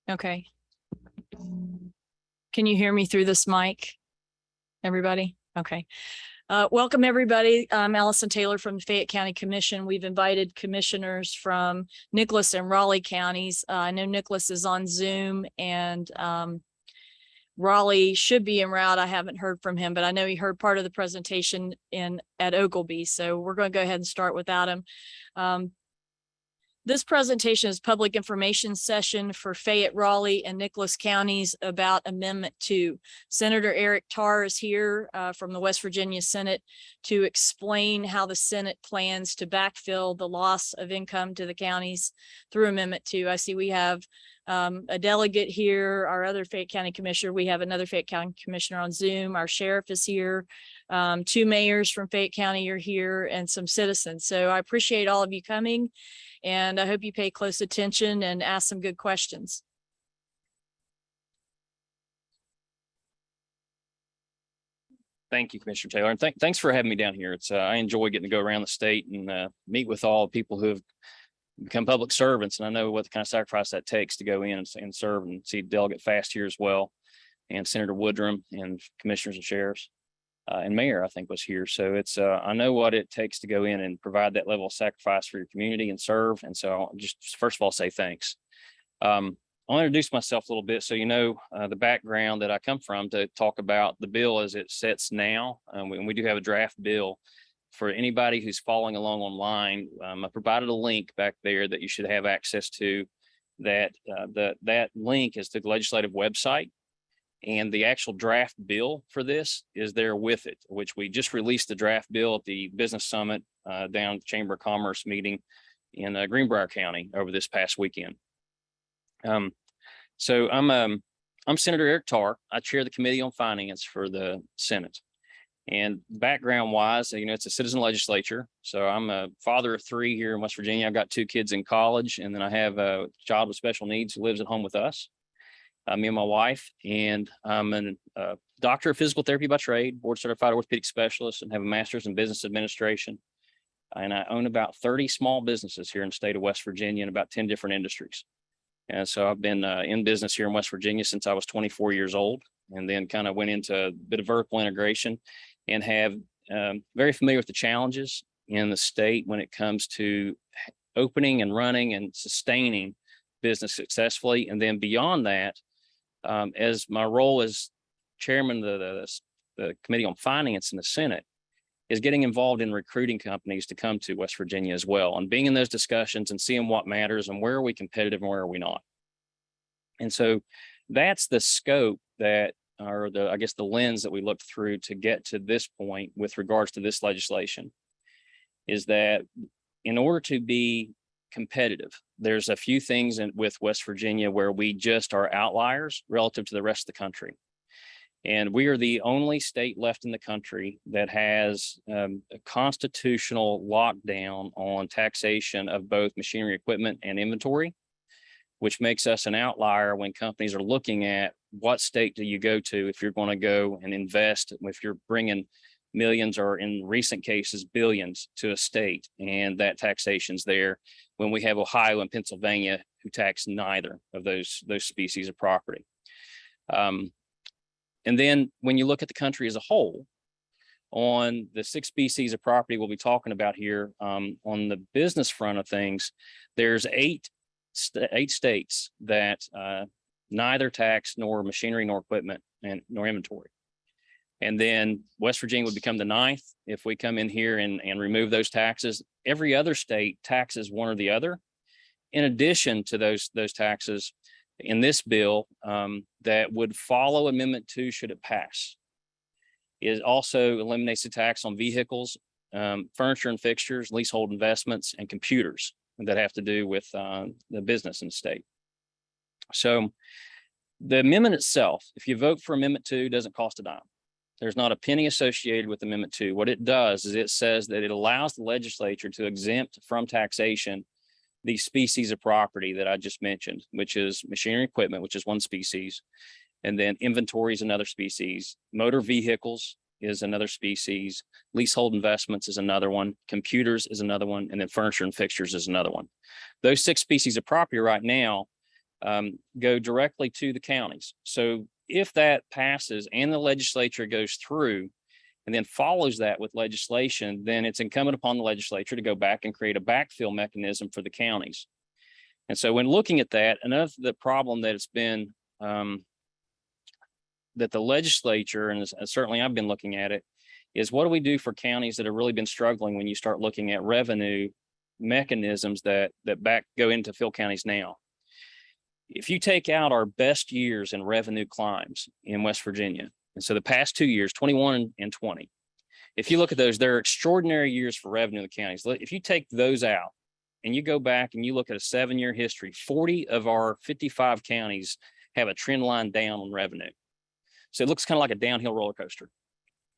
Okay. Can you hear me through this mic? Everybody? Okay. Welcome, everybody. I'm Allison Taylor from the Fayette County Commission. We've invited commissioners from Nicholas and Raleigh counties. I know Nicholas is on Zoom, and Raleigh should be en route. I haven't heard from him, but I know he heard part of the presentation at Oglebay. So we're going to go ahead and start without him. This presentation is public information session for Fayette, Raleigh, and Nicholas counties about Amendment 2. Senator Eric Tarr is here from the West Virginia Senate to explain how the Senate plans to backfill the loss of income to the counties through Amendment 2. I see we have a delegate here, our other Fayette County Commissioner. We have another Fayette County Commissioner on Zoom. Our sheriff is here. 2 mayors from Fayette County are here, and some citizens. So I appreciate all of you coming, and I hope you pay close attention and ask some good questions. Thank you, Commissioner Taylor, and thanks for having me down here. I enjoy getting to go around the state and meet with all the people who have become public servants, and I know what the kind of sacrifice that takes to go in and serve, and see Delegate Fast here as well, and Senator Woodrum, and commissioners and sheriffs, and mayor, I think, was here. So I know what it takes to go in and provide that level of sacrifice for your community and serve. And so I'll just first of all say thanks. I'll introduce myself a little bit so you know the background that I come from, to talk about the bill as it sits now. We do have a draft bill. For anybody who's following along online, I provided a link back there that you should have access to. That link is the legislative website, and the actual draft bill for this is there with it, which we just released the draft bill at the Business Summit down at the Chamber of Commerce meeting in Greenbrier County over this past weekend. So I'm Senator Eric Tarr. I chair the Committee on Finance for the Senate. And background wise, it's a citizen legislature. So I'm a father of 3 here in West Virginia. I've got 2 kids in college, and then I have a child with special needs who lives at home with us, me and my wife. And I'm a doctor of physical therapy by trade, board certified orthopedic specialist, and have a master's in business administration. And I own about 30 small businesses here in the state of West Virginia in about 10 different industries. And so I've been in business here in West Virginia since I was 24 years old, and then kind of went into a bit of vertical integration, and have very familiar with the challenges in the state when it comes to opening and running and sustaining business successfully. And then beyond that, as my role as chairman of the Committee on Finance in the Senate, is getting involved in recruiting companies to come to West Virginia as well, and being in those discussions and seeing what matters and where are we competitive and where are we not. And so that's the scope that, or I guess the lens that we looked through to get to this point with regards to this legislation, is that in order to be competitive, there's a few things with West Virginia where we just are outliers relative to the rest of the country. And we are the only state left in the country that has a constitutional lockdown on taxation of both machinery, equipment, and inventory, which makes us an outlier when companies are looking at what state do you go to if you're going to go and invest, if you're bringing millions, or in recent cases, billions to a state, and that taxation's there, when we have Ohio and Pennsylvania who tax neither of those species of property. And then when you look at the country as a whole, on the 6 species of property we'll be talking about here, on the business front of things, there's 8 states that neither tax nor machinery nor equipment nor inventory. And then West Virginia would become the 9th if we come in here and remove those taxes. Every other state taxes one or the other. In addition to those taxes in this bill that would follow Amendment 2 should it pass, it also eliminates the tax on vehicles, furniture and fixtures, leasehold investments, and computers that have to do with the business in the state. So the amendment itself, if you vote for Amendment 2, doesn't cost a dime. There's not a penny associated with Amendment 2. What it does is it says that it allows the legislature to exempt from taxation these species of property that I just mentioned, which is machinery and equipment, which is one species, and then inventory is another species, motor vehicles is another species, leasehold investments is another one, computers is another one, and then furniture and fixtures is another one. Those 6 species of property right now go directly to the counties. So if that passes and the legislature goes through and then follows that with legislation, then it's incumbent upon the legislature to go back and create a backfill mechanism for the counties. And so when looking at that, another the problem that it's been that the legislature, and certainly I've been looking at it, is what do we do for counties that have really been struggling when you start looking at revenue mechanisms that go into fill counties now. If you take out our best years in revenue climbs in West Virginia, and so the past 2 years, 21 and 20, if you look at those, they're extraordinary years for revenue in the counties. If you take those out and you go back and you look at a 7-year history, 40 of our 55 counties have a trend line down on revenue. So it looks kind of like a downhill roller coaster.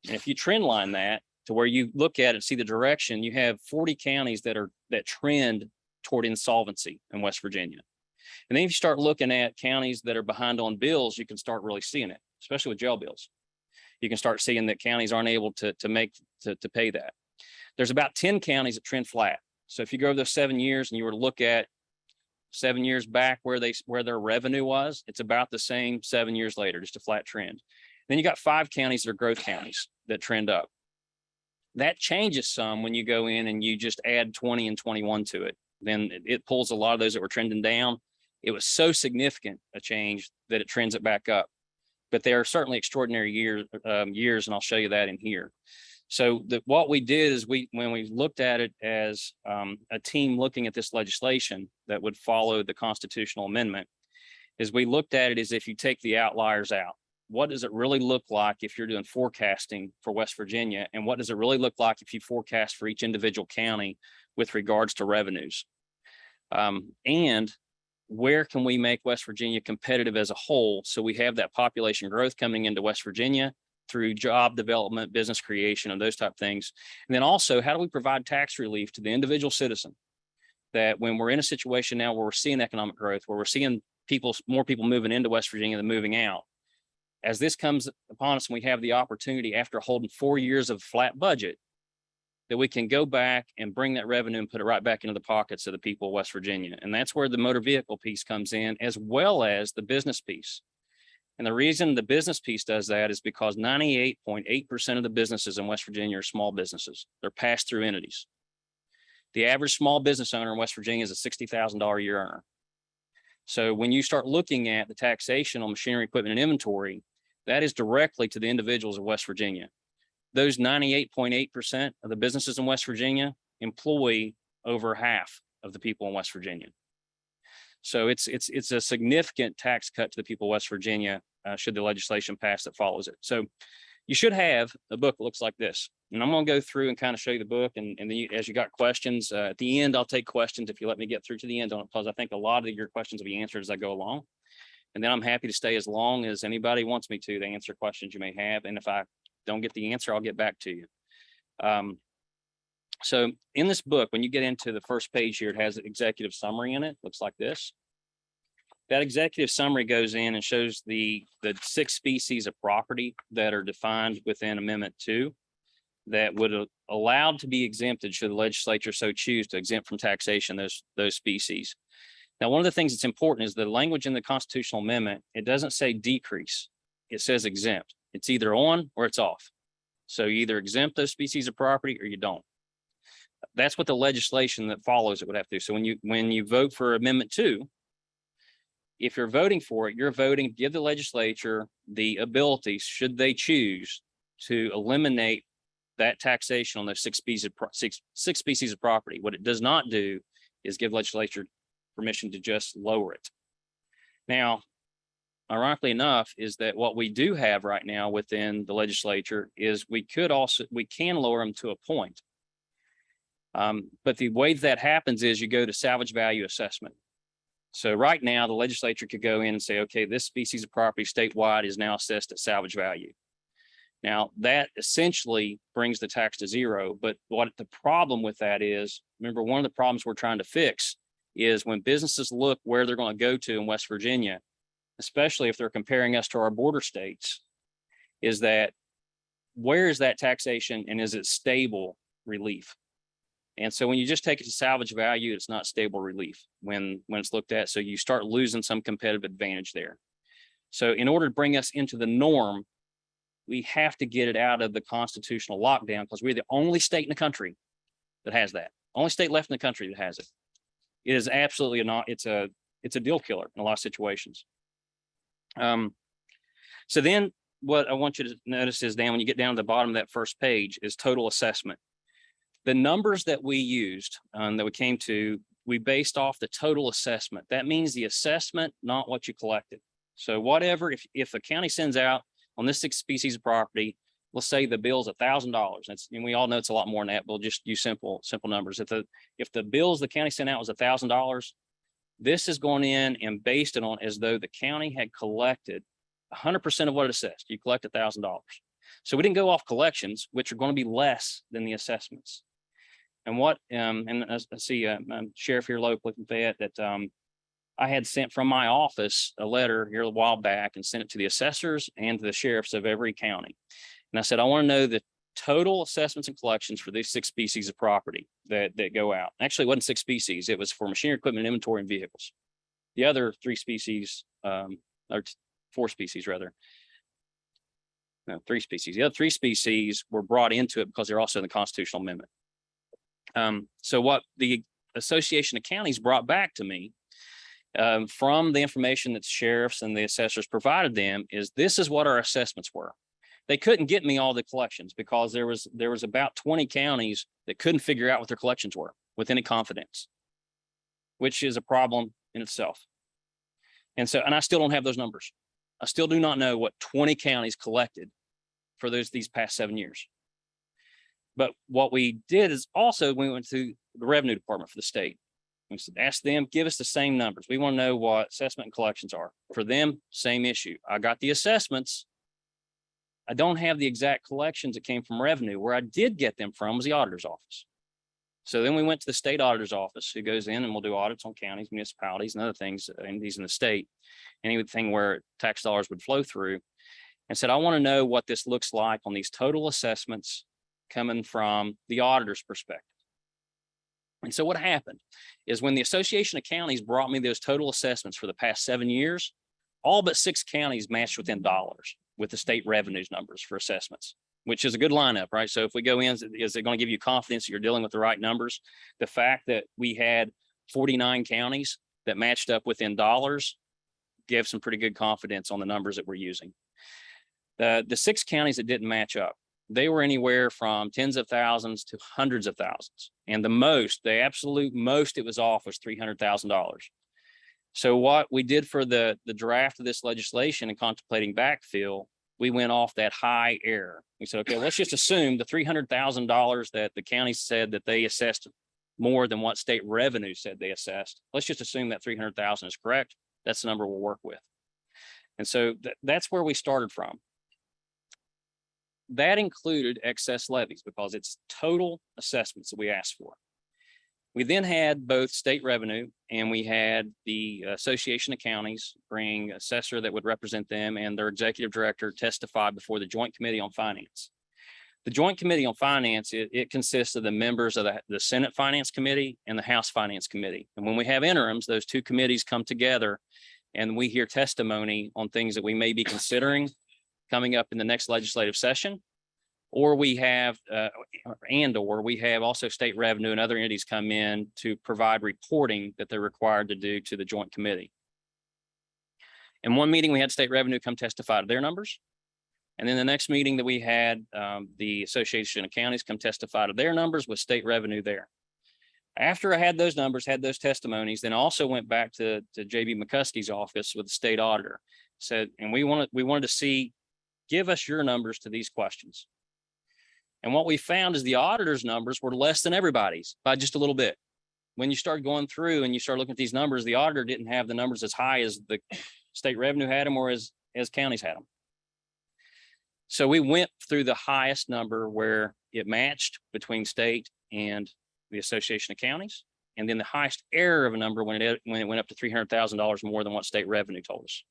And if you trend line that to where you look at it and see the direction, you have 40 counties that trend toward insolvency in West Virginia. And then if you start looking at counties that are behind on bills, you can start really seeing it, especially with jail bills. You can start seeing that counties aren't able to pay that. There's about 10 counties that trend flat. So if you go over those 7 years and you were to look at 7 years back where their revenue was, it's about the same 7 years later, just a flat trend. Then you got 5 counties that are growth counties that trend up. That changes some when you go in and you just add 20 and 21 to it. Then it pulls a lot of those that were trending down. It was so significant a change that it trends it back up. But they are certainly extraordinary years, and I'll show you that in here. So what we did is when we looked at it as a team looking at this legislation that would follow the constitutional amendment, is we looked at it as if you take the outliers out. What does it really look like if you're doing forecasting for West Virginia? And what does it really look like if you forecast for each individual county with regards to revenues? And where can we make West Virginia competitive as a whole? So we have that population growth coming into West Virginia through job development, business creation, and those type of things. And then also, how do we provide tax relief to the individual citizen? That when we're in a situation now where we're seeing economic growth, where we're seeing more people moving into West Virginia than moving out, as this comes upon us and we have the opportunity after holding 4 years of flat budget, that we can go back and bring that revenue and put it right back into the pockets of the people of West Virginia. And that's where the motor vehicle piece comes in, as well as the business piece. And the reason the business piece does that is because 98.8% of the businesses in West Virginia are small businesses. They're pass-through entities. The average small business owner in West Virginia is a $60,000 a year earner. So when you start looking at the taxation on machinery, equipment, and inventory, that is directly to the individuals of West Virginia. Those 98.8% of the businesses in West Virginia employ over half of the people in West Virginia. So it's a significant tax cut to the people of West Virginia should the legislation pass that follows it. So you should have a book that looks like this. And I'm going to go through and kind of show you the book. And then as you got questions, at the end, I'll take questions if you let me get through to the end on it, because I think a lot of your questions will be answered as I go along. And then I'm happy to stay as long as anybody wants me to answer questions you may have. And if I don't get the answer, I'll get back to you. So in this book, when you get into the first page here, it has an executive summary in it. Looks like this. That executive summary goes in and shows the 6 species of property that are defined within Amendment 2 that would allowed to be exempted should the legislature so choose to exempt from taxation those species. Now, one of the things that's important is the language in the constitutional amendment. It doesn't say decrease. It says exempt. It's either on or it's off. So you either exempt those species of property or you don't. That's what the legislation that follows it would have to do. So when you vote for Amendment 2, if you're voting for it, you're voting to give the legislature the ability, should they choose, to eliminate that taxation on those 6 species of property. What it does not do is give legislature permission to just lower it. Now, ironically enough, is that what we do have right now within the legislature is we can lower them to a point. But the way that happens is you go to salvage value assessment. So right now, the legislature could go in and say, okay, this species of property statewide is now assessed at salvage value. Now, that essentially brings the tax to zero. But what the problem with that is, remember, one of the problems we're trying to fix is when businesses look where they're going to go to in West Virginia, especially if they're comparing us to our border states, is that where is that taxation and is it stable relief? And so when you just take it to salvage value, it's not stable relief when it's looked at. So you start losing some competitive advantage there. So in order to bring us into the norm, we have to get it out of the constitutional lockdown, because we're the only state in the country that has that. Only state left in the country that has it. It is absolutely not. It's a deal killer in a lot of situations. So then what I want you to notice is, Dan, when you get down to the bottom of that first page, is total assessment. The numbers that we used, that we came to, we based off the total assessment. That means the assessment, not what you collected. So whatever, if the county sends out on this 6 species of property, let's say the bill's $1,000. And we all know it's a lot more than that. We'll just use simple numbers. If the bills the county sent out was $1,000, this is going in and based it on as though the county had collected 100% of what it assessed. You collect $1,000. So we didn't go off collections, which are going to be less than the assessments. And I see Sheriff here locally in Fayette that I had sent from my office a letter here a while back and sent it to the assessors and to the sheriffs of every county. And I said, I want to know the total assessments and collections for these 6 species of property that go out. Actually, it wasn't 6 species. It was for machinery, equipment, inventory, and vehicles. The other 3 species, or 4 species rather. No, 3 species. The other 3 species were brought into it because they're also in the constitutional amendment. So what the Association of Counties brought back to me from the information that the sheriffs and the assessors provided them is this is what our assessments were. They couldn't get me all the collections because there was about 20 counties that couldn't figure out what their collections were with any confidence, which is a problem in itself. And I still don't have those numbers. I still do not know what 20 counties collected for these past 7 years. But what we did is also we went to the revenue department for the state. We said, ask them, give us the same numbers. We want to know what assessment and collections are. For them, same issue. I got the assessments. I don't have the exact collections that came from revenue. Where I did get them from was the auditor's office. So then we went to the state auditor's office, who goes in and will do audits on counties, municipalities, and other things, and these in the state, anything where tax dollars would flow through, and said, I want to know what this looks like on these total assessments coming from the auditor's perspective. And so what happened is when the Association of Counties brought me those total assessments for the past 7 years, all but 6 counties matched within dollars with the state revenues numbers for assessments, which is a good lineup, right? So if we go in, is it going to give you confidence that you're dealing with the right numbers? The fact that we had 49 counties that matched up within dollars gave some pretty good confidence on the numbers that we're using. The 6 counties that didn't match up, they were anywhere from tens of thousands to hundreds of thousands. And the absolute most it was off was $300,000. So what we did for the draft of this legislation and contemplating backfill, we went off that high error. We said, okay, let's just assume the $300,000 that the county said that they assessed more than what state revenue said they assessed. Let's just assume that 300,000 is correct. That's the number we'll work with. And so that's where we started from. That included excess levies because it's total assessments that we asked for. We then had both state revenue and we had the Association of Counties bring assessor that would represent them and their executive director testify before the Joint Committee on Finance. The Joint Committee on Finance, it consists of the members of the Senate Finance Committee and the House Finance Committee. And when we have interims, those 2 committees come together and we hear testimony on things that we may be considering coming up in the next legislative session, or we have also state revenue and other entities come in to provide reporting that they're required to do to the joint committee. In one meeting, we had state revenue come testify to their numbers. And then the next meeting that we had, the Association of Counties come testify to their numbers with state revenue there. After I had those numbers, had those testimonies, then also went back to JB McCuskey's office with the state auditor. Said, and we wanted to see, give us your numbers to these questions. And what we found is the auditor's numbers were less than everybody's by just a little bit. When you start going through and you start looking at these numbers, the auditor didn't have the numbers as high as the state revenue had them or as counties had them. So we went through the highest number where it matched between state and the Association of Counties, and then the highest error of a number when it went up to $300,000 more than what state revenue told us.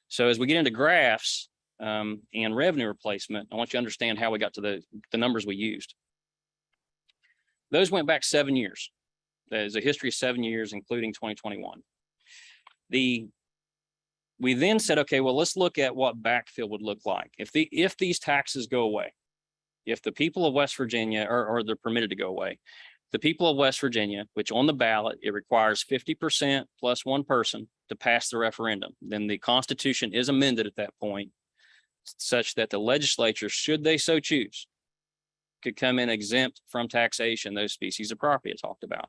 So as we get into graphs and revenue replacement, I want you to understand how we got to the numbers we used. Those went back 7 years. There's a history of 7 years, including 2021. We then said, okay, well, let's look at what backfill would look like. If these taxes go away, if the people of West Virginia, or they're permitted to go away, the people of West Virginia, which on the ballot, it requires 50% plus one person to pass the referendum. Then the Constitution is amended at that point such that the legislature, should they so choose, could come in exempt from taxation those species of property I talked about.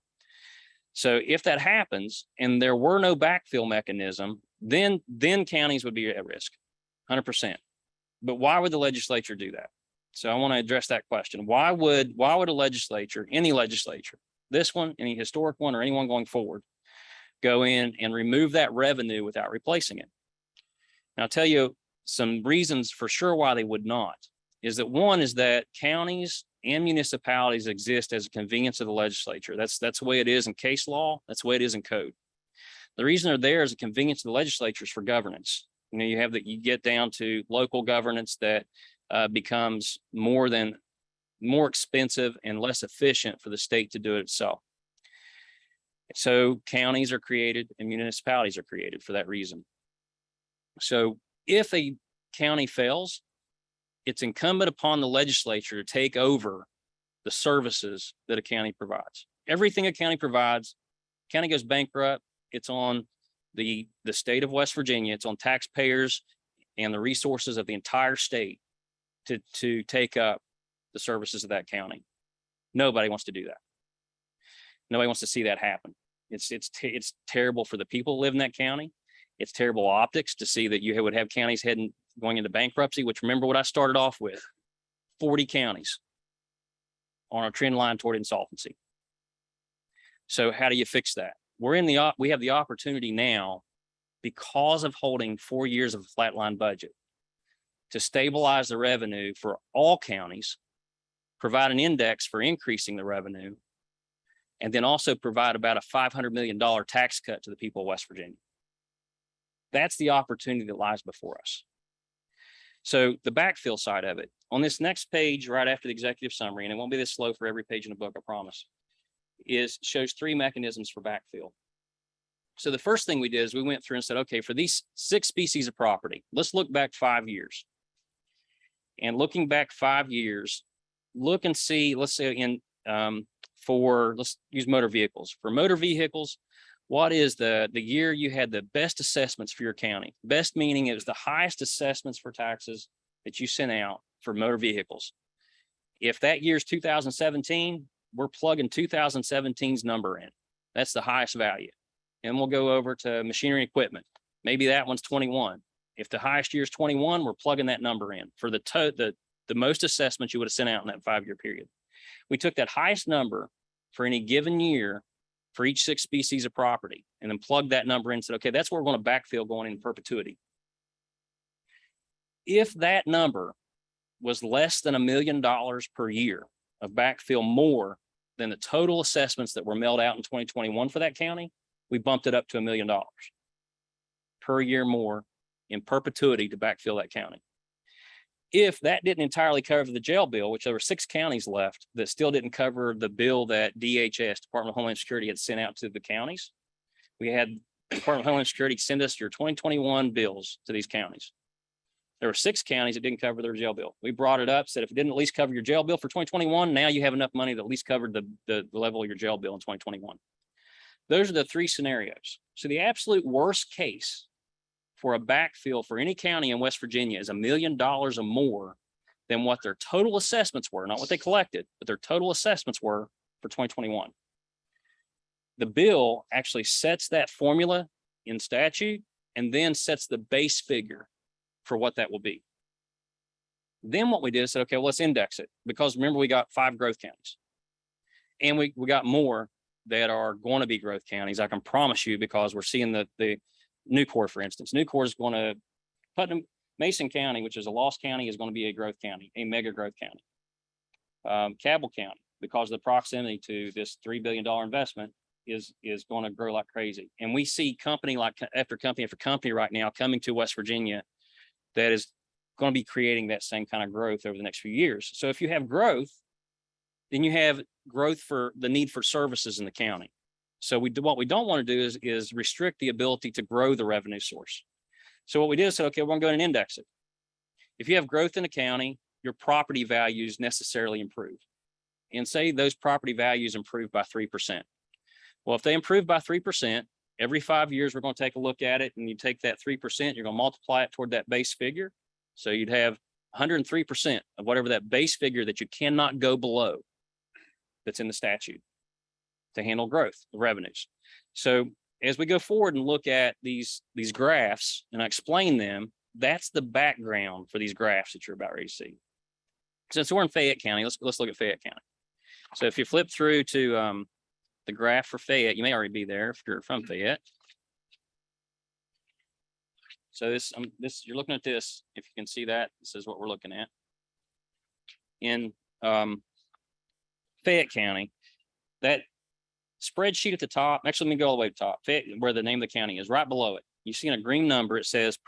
So if that happens and there were no backfill mechanism, then counties would be at risk, 100%. But why would the legislature do that? So I want to address that question. Why would a legislature, any legislature, this one, any historic one, or anyone going forward, go in and remove that revenue without replacing it? Now, I'll tell you some reasons for sure why they would not. Is that one is that counties and municipalities exist as a convenience of the legislature. That's the way it is in case law. That's the way it is in code. The reason they're there as a convenience of the legislature is for governance. You know, you get down to local governance that becomes more expensive and less efficient for the state to do it itself. So counties are created and municipalities are created for that reason. So if a county fails, it's incumbent upon the legislature to take over the services that a county provides. Everything a county provides, county goes bankrupt, it's on the state of West Virginia, it's on taxpayers and the resources of the entire state to take up the services of that county. Nobody wants to do that. Nobody wants to see that happen. It's terrible for the people who live in that county. It's terrible optics to see that you would have counties going into bankruptcy, which, remember what I started off with, 40 counties on a trend line toward insolvency. So how do you fix that? We have the opportunity now, because of holding 4 years of a flatline budget, to stabilize the revenue for all counties, provide an index for increasing the revenue, and then also provide about a $500 million tax cut to the people of West Virginia. That's the opportunity that lies before us. So the backfill side of it, on this next page, right after the executive summary, and it won't be this slow for every page in the book, I promise, shows 3 mechanisms for backfill. So the first thing we did is we went through and said, okay, for these 6 species of property, let's look back 5 years. And looking back 5 years, look and see, let's say let's use motor vehicles. For motor vehicles, what is the year you had the best assessments for your county? Best meaning it was the highest assessments for taxes that you sent out for motor vehicles. If that year's 2017, we're plugging 2017's number in. That's the highest value. And we'll go over to machinery and equipment. Maybe that one's 21. If the highest year is 21, we're plugging that number in for the most assessments you would have sent out in that 5-year period. We took that highest number for any given year for each 6 species of property and then plugged that number in and said, okay, that's where we're going to backfill going in perpetuity. If that number was less than $1 million per year of backfill more than the total assessments that were mailed out in 2021 for that county, we bumped it up to $1 million per year more in perpetuity to backfill that county. If that didn't entirely cover the jail bill, which there were 6 counties left that still didn't cover the bill that DHS, Department of Homeland Security, had sent out to the counties, we had Department of Homeland Security send us your 2021 bills to these counties. There were 6 counties that didn't cover their jail bill. We brought it up, said if it didn't at least cover your jail bill for 2021, now you have enough money that at least covered the level of your jail bill in 2021. Those are the 3 scenarios. So the absolute worst case for a backfill for any county in West Virginia is $1 million or more than what their total assessments were, not what they collected, but their total assessments were for 2021. The bill actually sets that formula in statute and then sets the base figure for what that will be. Then what we did is said, okay, well, let's index it, because remember, we got 5 growth counties and we got more that are going to be growth counties. I can promise you, because we're seeing the Nucor, for instance. Nucor is going to Mason County, which is a lost county, is going to be a growth county, a mega growth county. Cabell County, because of the proximity to this $3 billion investment, is going to grow like crazy. And we see company after company right now coming to West Virginia that is going to be creating that same kind of growth over the next few years. So if you have growth, Then you have growth for the need for services in the county. So what we don't want to do is restrict the ability to grow the revenue source. So what we did is said, okay, we're going to go and index it. If you have growth in the county, your property values necessarily improve. And say those property values improve by 3%. Well, if they improve by 3%, every 5 years, we're going to take a look at it, and you take that 3%, you're going to multiply it toward that base figure. So you'd have 103% of whatever that base figure that you cannot go below that's in the statute to handle growth of revenues. So as we go forward and look at these graphs and I explain them, that's the background for these graphs that you're about ready to see. Since we're in Fayette County, let's look at Fayette County. So if you flip through to the graph for Fayette, you may already be there if you're from Fayette. So this you're looking at this. If you can see that, this is what we're looking at. In Fayette County, that spreadsheet at the top, actually, let me go all the way to the top, Fayette, where the name of the county is, right below it. You see in a green number, it says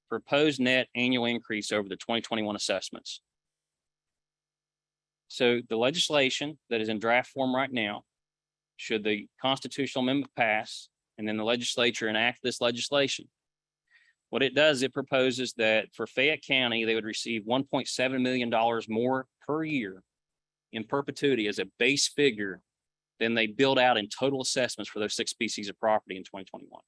proposed net annual increase over the 2021 assessments. So the legislation that is in draft form right now, should the constitutional amendment pass, and then the legislature enact this legislation, what it does, it proposes that for Fayette County, they would receive $1.7 million more per year in perpetuity as a base figure than they build out in total assessments for those 6 species of property in 2021.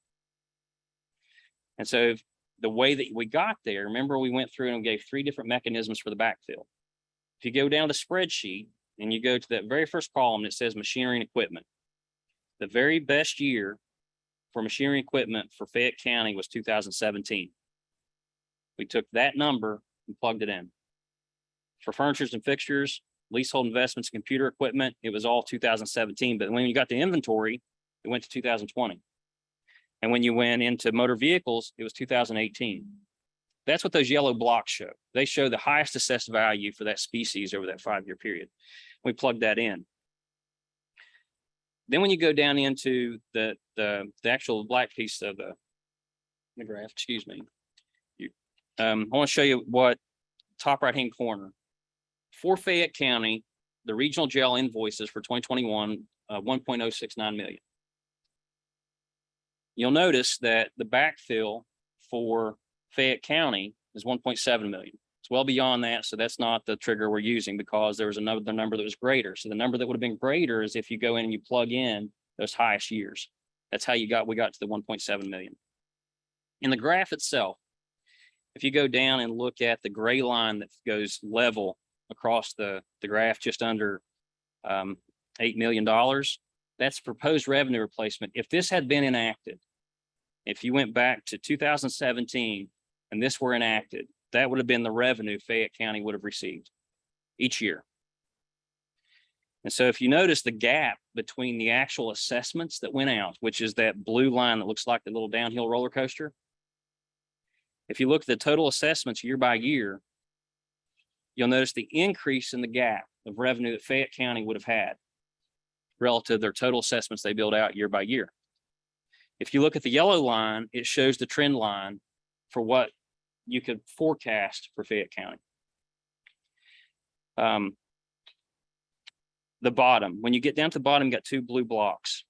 And so the way that we got there, remember we went through and we gave 3 different mechanisms for the backfill. If you go down the spreadsheet and you go to that very first column that says machinery and equipment, the very best year for machinery and equipment for Fayette County was 2017. We took that number and plugged it in. For furnitures and fixtures, leasehold investments, and computer equipment, it was all 2017. But when you got the inventory, it went to 2020. And when you went into motor vehicles, it was 2018. That's what those yellow blocks show. They show the highest assessed value for that species over that 5-year period. We plugged that in. Then when you go down into the actual black piece of the graph, excuse me, I want to show you what top right-hand corner. For Fayette County, the regional jail invoices for 2021, 1.069 million. You'll notice that the backfill for Fayette County is 1.7 million. It's well beyond that, so that's not the trigger we're using because there was another number that was greater. So the number that would have been greater is if you go in and you plug in those highest years. That's how we got to the 1.7 million. In the graph itself, if you go down and look at the gray line that goes level across the graph just under $8 million, that's proposed revenue replacement. If this had been enacted, if you went back to 2017 and this were enacted, that would have been the revenue Fayette County would have received each year. And so if you notice the gap between the actual assessments that went out, which is that blue line that looks like the little downhill roller coaster. If you look at the total assessments year by year, you'll notice the increase in the gap of revenue that Fayette County would have had relative to their total assessments they build out year by year. If you look at the yellow line, it shows the trend line for what you could forecast for Fayette County. The bottom, when you get down to the bottom, you got 2 blue blocks.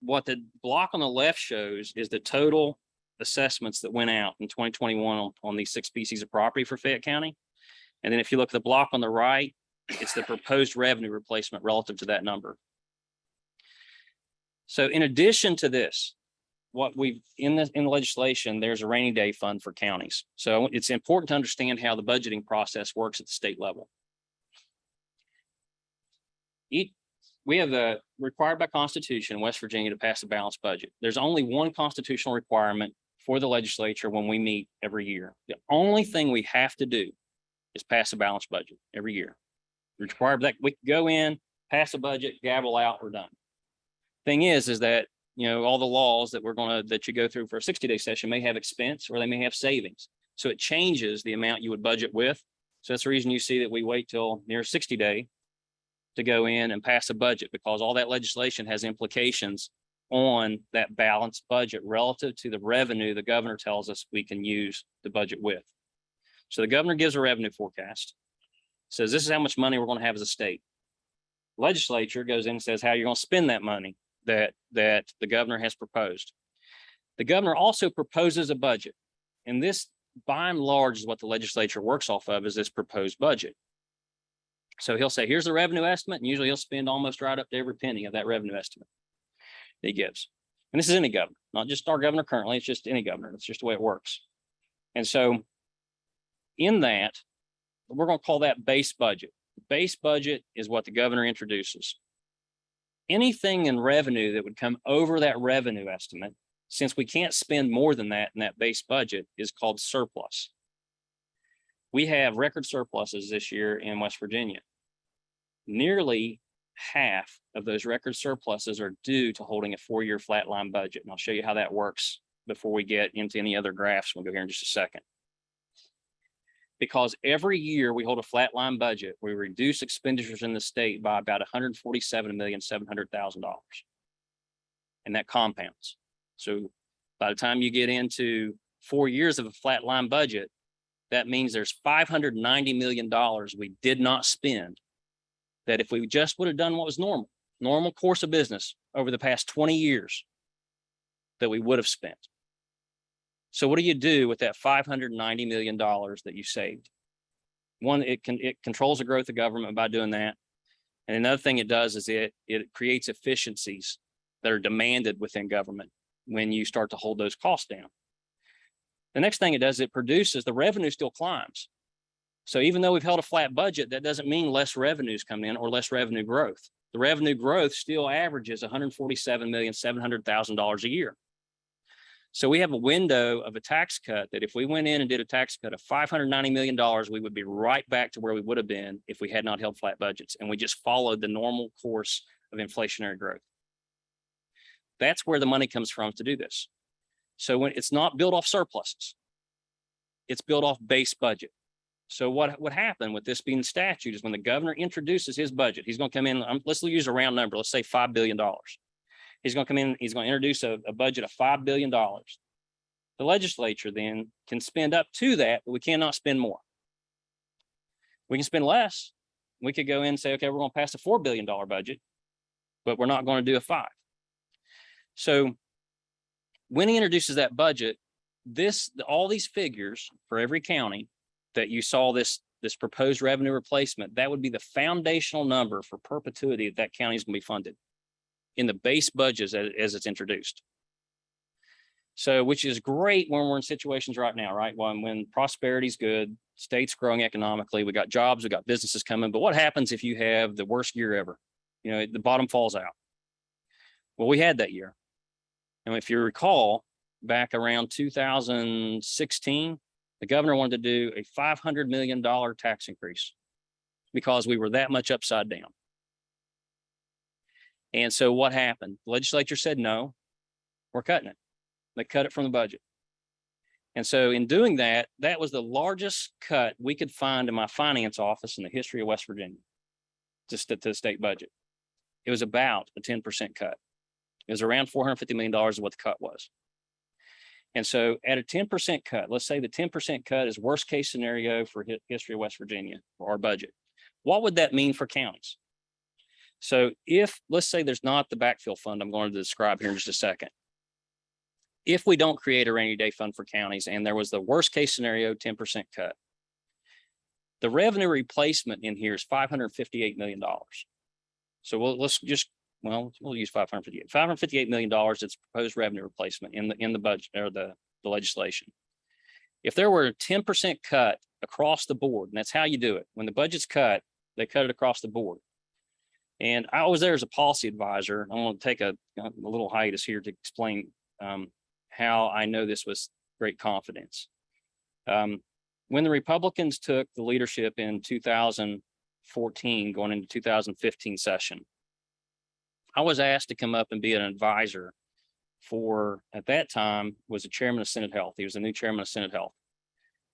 What the block on the left shows is the total assessments that went out in 2021 on these 6 species of property for Fayette County. And then if you look at the block on the right, it's the proposed revenue replacement relative to that number. So in addition to this, what we've in the legislation, there's a rainy day fund for counties. So it's important to understand how the budgeting process works at the state level. We have the required by Constitution in West Virginia to pass a balanced budget. There's only one constitutional requirement for the legislature when we meet every year. The only thing we have to do is pass a balanced budget every year. We're required that we go in, pass a budget, gavel out, we're done. Thing is that all the laws that you go through for a 60-day session may have expense or they may have savings. So it changes the amount you would budget with. So that's the reason you see that we wait till near 60-day to go in and pass a budget, because all that legislation has implications on that balanced budget relative to the revenue the governor tells us we can use the budget with. So the governor gives a revenue forecast, says this is how much money we're going to have as a state. Legislature goes in and says how you're going to spend that money that the governor has proposed. The governor also proposes a budget, and this by and large is what the legislature works off of, is this proposed budget. So he'll say, here's the revenue estimate, and usually he'll spend almost right up to every penny of that revenue estimate that he gives. And this is any governor, not just our governor currently, it's just any governor. It's just the way it works. And so in that, we're going to call that base budget. Base budget is what the governor introduces. Anything in revenue that would come over that revenue estimate, since we can't spend more than that in that base budget, is called surplus. We have record surpluses this year in West Virginia. Nearly half of those record surpluses are due to holding a 4-year flatline budget. And I'll show you how that works before we get into any other graphs. We'll go here in just a second. Because every year we hold a flatline budget, we reduce expenditures in the state by about $147,700,000. And that compounds. So by the time you get into 4 years of a flatline budget, that means there's $590 million we did not spend, that if we just would have done what was normal course of business over the past 20 years, that we would have spent. So what do you do with that $590 million that you saved? One, it controls the growth of government by doing that. And another thing it does is it creates efficiencies that are demanded within government when you start to hold those costs down. The next thing it does, it produces, the revenue still climbs. So even though we've held a flat budget, that doesn't mean less revenues come in or less revenue growth. The revenue growth still averages $147,700,000 a year. So we have a window of a tax cut that if we went in and did a tax cut of $590 million, we would be right back to where we would have been if we had not held flat budgets and we just followed the normal course of inflationary growth. That's where the money comes from to do this. So when it's not built off surpluses, it's built off base budget. So what would happen with this being statute is when the governor introduces his budget, he's going to come in, let's use a round number, let's say $5 billion. He's going to come in, he's going to introduce a budget of $5 billion. The legislature then can spend up to that, but we cannot spend more. We can spend less. We could go in and say, okay, we're going to pass a $4 billion budget, but we're not going to do a 5. So when he introduces that budget, all these figures for every county that you saw this proposed revenue replacement, that would be the foundational number for perpetuity that county is going to be funded in the base budgets as it's introduced. So, which is great when we're in situations right now, right? When prosperity is good, state's growing economically, we got jobs, we got businesses coming. But what happens if you have the worst year ever? You know, the bottom falls out. Well, we had that year. And if you recall, back around 2016, the governor wanted to do a $500 million tax increase because we were that much upside down. And so what happened? The legislature said, no, we're cutting it. They cut it from the budget. And so in doing that, that was the largest cut we could find in my finance office in the history of West Virginia, just to the state budget. It was about a 10% cut. It was around $450 million of what the cut was. And so at a 10% cut, let's say the 10% cut is worst case scenario for history of West Virginia for our budget. What would that mean for counties? So if, let's say there's not the backfill fund I'm going to describe here in just a second. If we don't create a rainy day fund for counties and there was the worst case scenario 10% cut, the revenue replacement in here is $558 million. So we'll use $558 million. It's proposed revenue replacement in the budget or the legislation. If there were a 10% cut across the board, and that's how you do it. When the budget's cut, they cut it across the board. And I was there as a policy advisor. I'm going to take a little hiatus here to explain how I know this with great confidence. When the Republicans took the leadership in 2014, going into 2015 session, I was asked to come up and be an advisor for, at that time, was the chairman of Senate Health. He was the new chairman of Senate Health,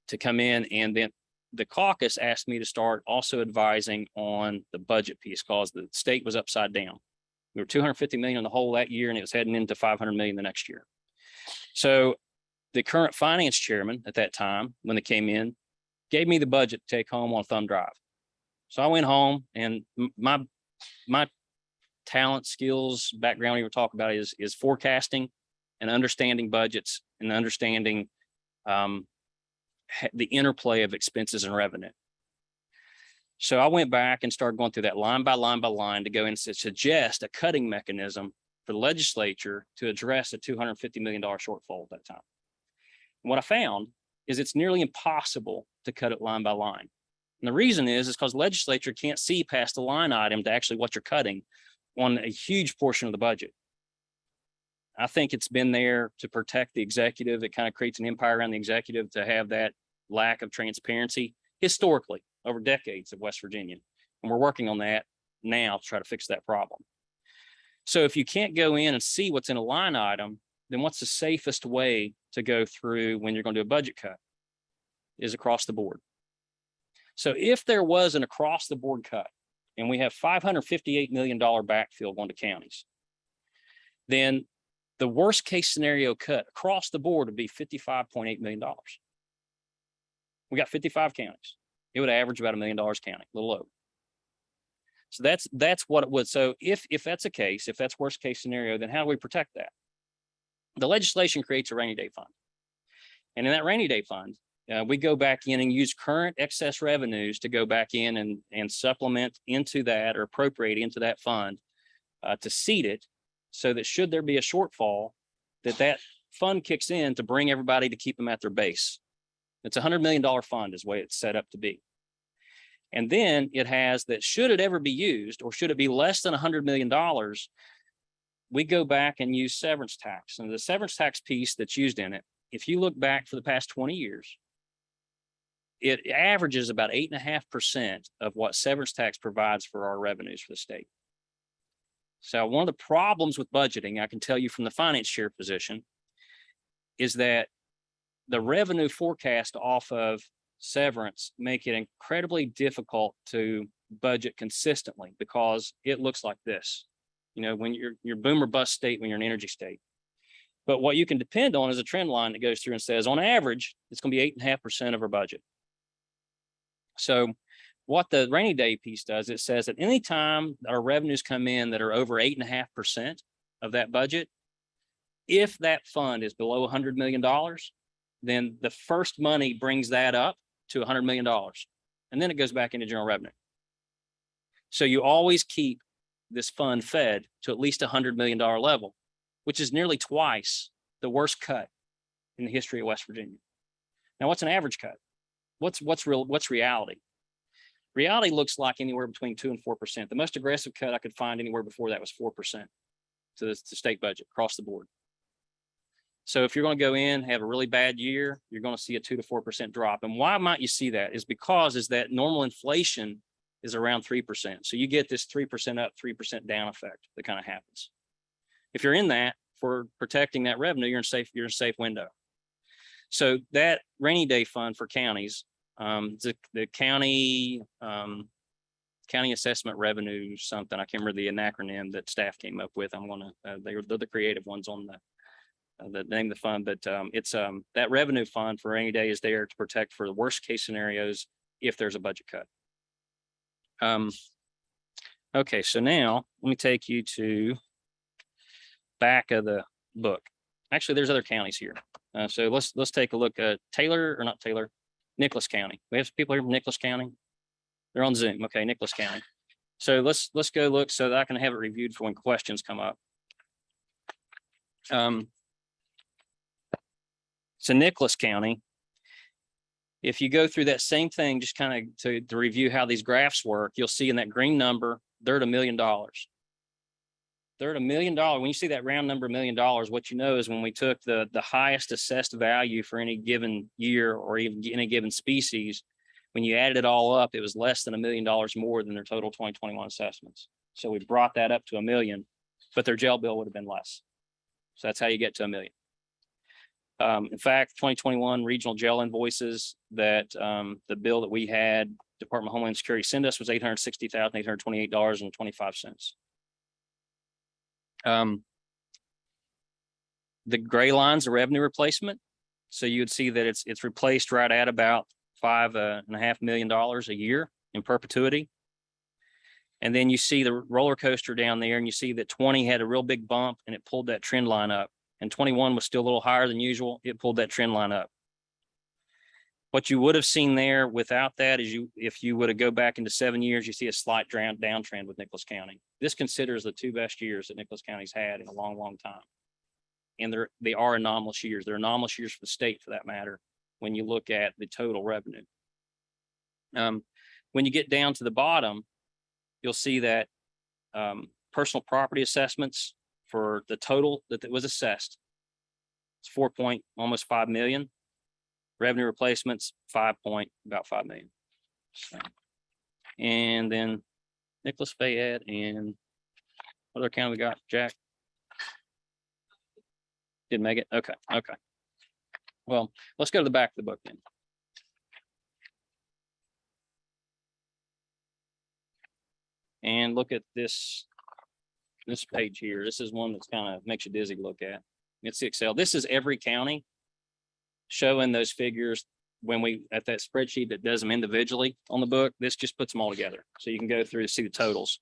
to come in, and then the caucus asked me to start also advising on the budget piece because the state was upside down. We were $250 million in the hole that year, and it was heading into $500 million the next year. So the current finance chairman at that time, when they came in, gave me the budget to take home on a thumb drive. So I went home, and my my talent, skills, background we were talking about is forecasting and understanding budgets and understanding the interplay of expenses and revenue. So I went back and started going through that line by line by line to go and suggest a cutting mechanism for the legislature to address a $250 million shortfall at that time. And what I found is it's nearly impossible to cut it line by line. And the reason is because the legislature can't see past the line item to actually what you're cutting on a huge portion of the budget. I think it's been there to protect the executive. It kind of creates an empire around the executive to have that lack of transparency historically over decades of West Virginia. And we're working on that now to try to fix that problem. So if you can't go in and see what's in a line item, then what's the safest way to go through when you're going to do a budget cut? Is across the board. So if there was an across the board cut and we have $558 million backfill going to counties, then the worst case scenario cut across the board would be $55.8 million. We got 55 counties. It would average about $1 million county, a little over. So that's what it would. So if that's the case, if that's worst case scenario, then how do we protect that? The legislation creates a rainy day fund. And in that rainy day fund, we go back in and use current excess revenues to go back in and supplement into that or appropriate into that fund to seed it so that should there be a shortfall, that fund kicks in to bring everybody to keep them at their base. It's a $100 million fund is the way it's set up to be. And then it has that should it ever be used or should it be less than $100 million, we go back and use severance tax. And the severance tax piece that's used in it, if you look back for the past 20 years, it averages about 8.5% of what severance tax provides for our revenues for the state. So one of the problems with budgeting, I can tell you from the finance chair position, is that the revenue forecast off of severance make it incredibly difficult to budget consistently because it looks like this. You know, when you're boom or bust state when you're an energy state. But what you can depend on is a trend line that goes through and says, on average, it's going to be 8.5% of our budget. So what the rainy day piece does, it says that anytime our revenues come in that are over 8.5% of that budget, if that fund is below $100 million, then the first money brings that up to $100 million. And then it goes back into general revenue. So you always keep this fund fed to at least $100 million level, which is nearly twice the worst cut in the history of West Virginia. Now, what's an average cut? What's reality? Reality looks like anywhere between 2% and 4%. The most aggressive cut I could find anywhere before that was 4% to the state budget across the board. So if you're going to go in, have a really bad year, you're going to see a 2 to 4% drop. And why might you see that? Is because that normal inflation is around 3%. So you get this 3% up, 3% down effect that kind of happens. If you're in that for protecting that revenue, you're in a safe window. So that rainy day fund for counties, the county assessment revenue, something, I can't remember the acronym that staff came up with. They're the creative ones on the name of the fund, but it's that revenue fund for rainy day is there to protect for the worst case scenarios if there's a budget cut. Okay, so now let me take you to back of the book. Actually, there's other counties here. So let's take a look at Nicholas County. We have some people here from Nicholas County. They're on Zoom. Okay, Nicholas County. So let's go look so that I can have it reviewed for when questions come up. So Nicholas County, if you go through that same thing, just kind of to review how these graphs work, you'll see in that green number, they're at $1 million. They're at $1 million. When you see that round number, $1 million, what you know is when we took the highest assessed value for any given year or even any given species, when you added it all up, it was less than $1 million more than their total 2021 assessments. So we brought that up to $1 million, but their jail bill would have been less. So that's how you get to $1 million. In fact, 2021 regional jail invoices that the bill that we had, Department of Homeland Security sent us was $860,828.25. The gray line's the revenue replacement. So you would see that it's replaced right at about $5.5 million a year in perpetuity. And then you see the roller coaster down there, and you see that 20 had a real big bump and it pulled that trend line up. And 21 was still a little higher than usual. It pulled that trend line up. What you would have seen there without that is if you would have go back into 7 years, you see a slight downtrend with Nicholas County. This considers the 2 best years that Nicholas County's had in a long, long time. And they are anomalous years. They're anomalous years for the state, for that matter, when you look at the total revenue. When you get down to the bottom, you'll see that personal property assessments for the total that was assessed, it's almost 5 million. Revenue replacements, about 5 million. So, and then Nicholas, Fayette, and what other county we got, Jack? Didn't make it? Okay. Well, let's go to the back of the book then. And look at this page here. This is one that's kind of makes you dizzy to look at. It's the Excel. This is every county showing those figures when we at that spreadsheet that does them individually on the book. This just puts them all together. So you can go through to see the totals.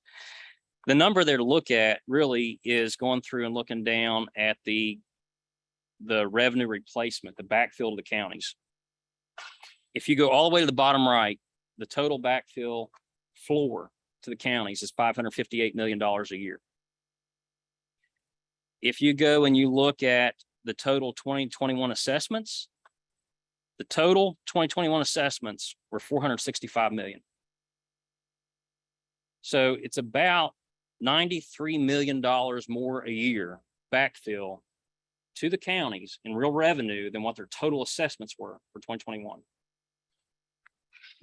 The number there to look at really is going through and looking down at the revenue replacement, the backfill to the counties. If you go all the way to the bottom right, the total backfill floor to the counties is $558 million a year. If you go and you look at the total 2021 assessments, the total 2021 assessments were $465 million. So it's about $93 million more a year backfill to the counties in real revenue than what their total assessments were for 2021.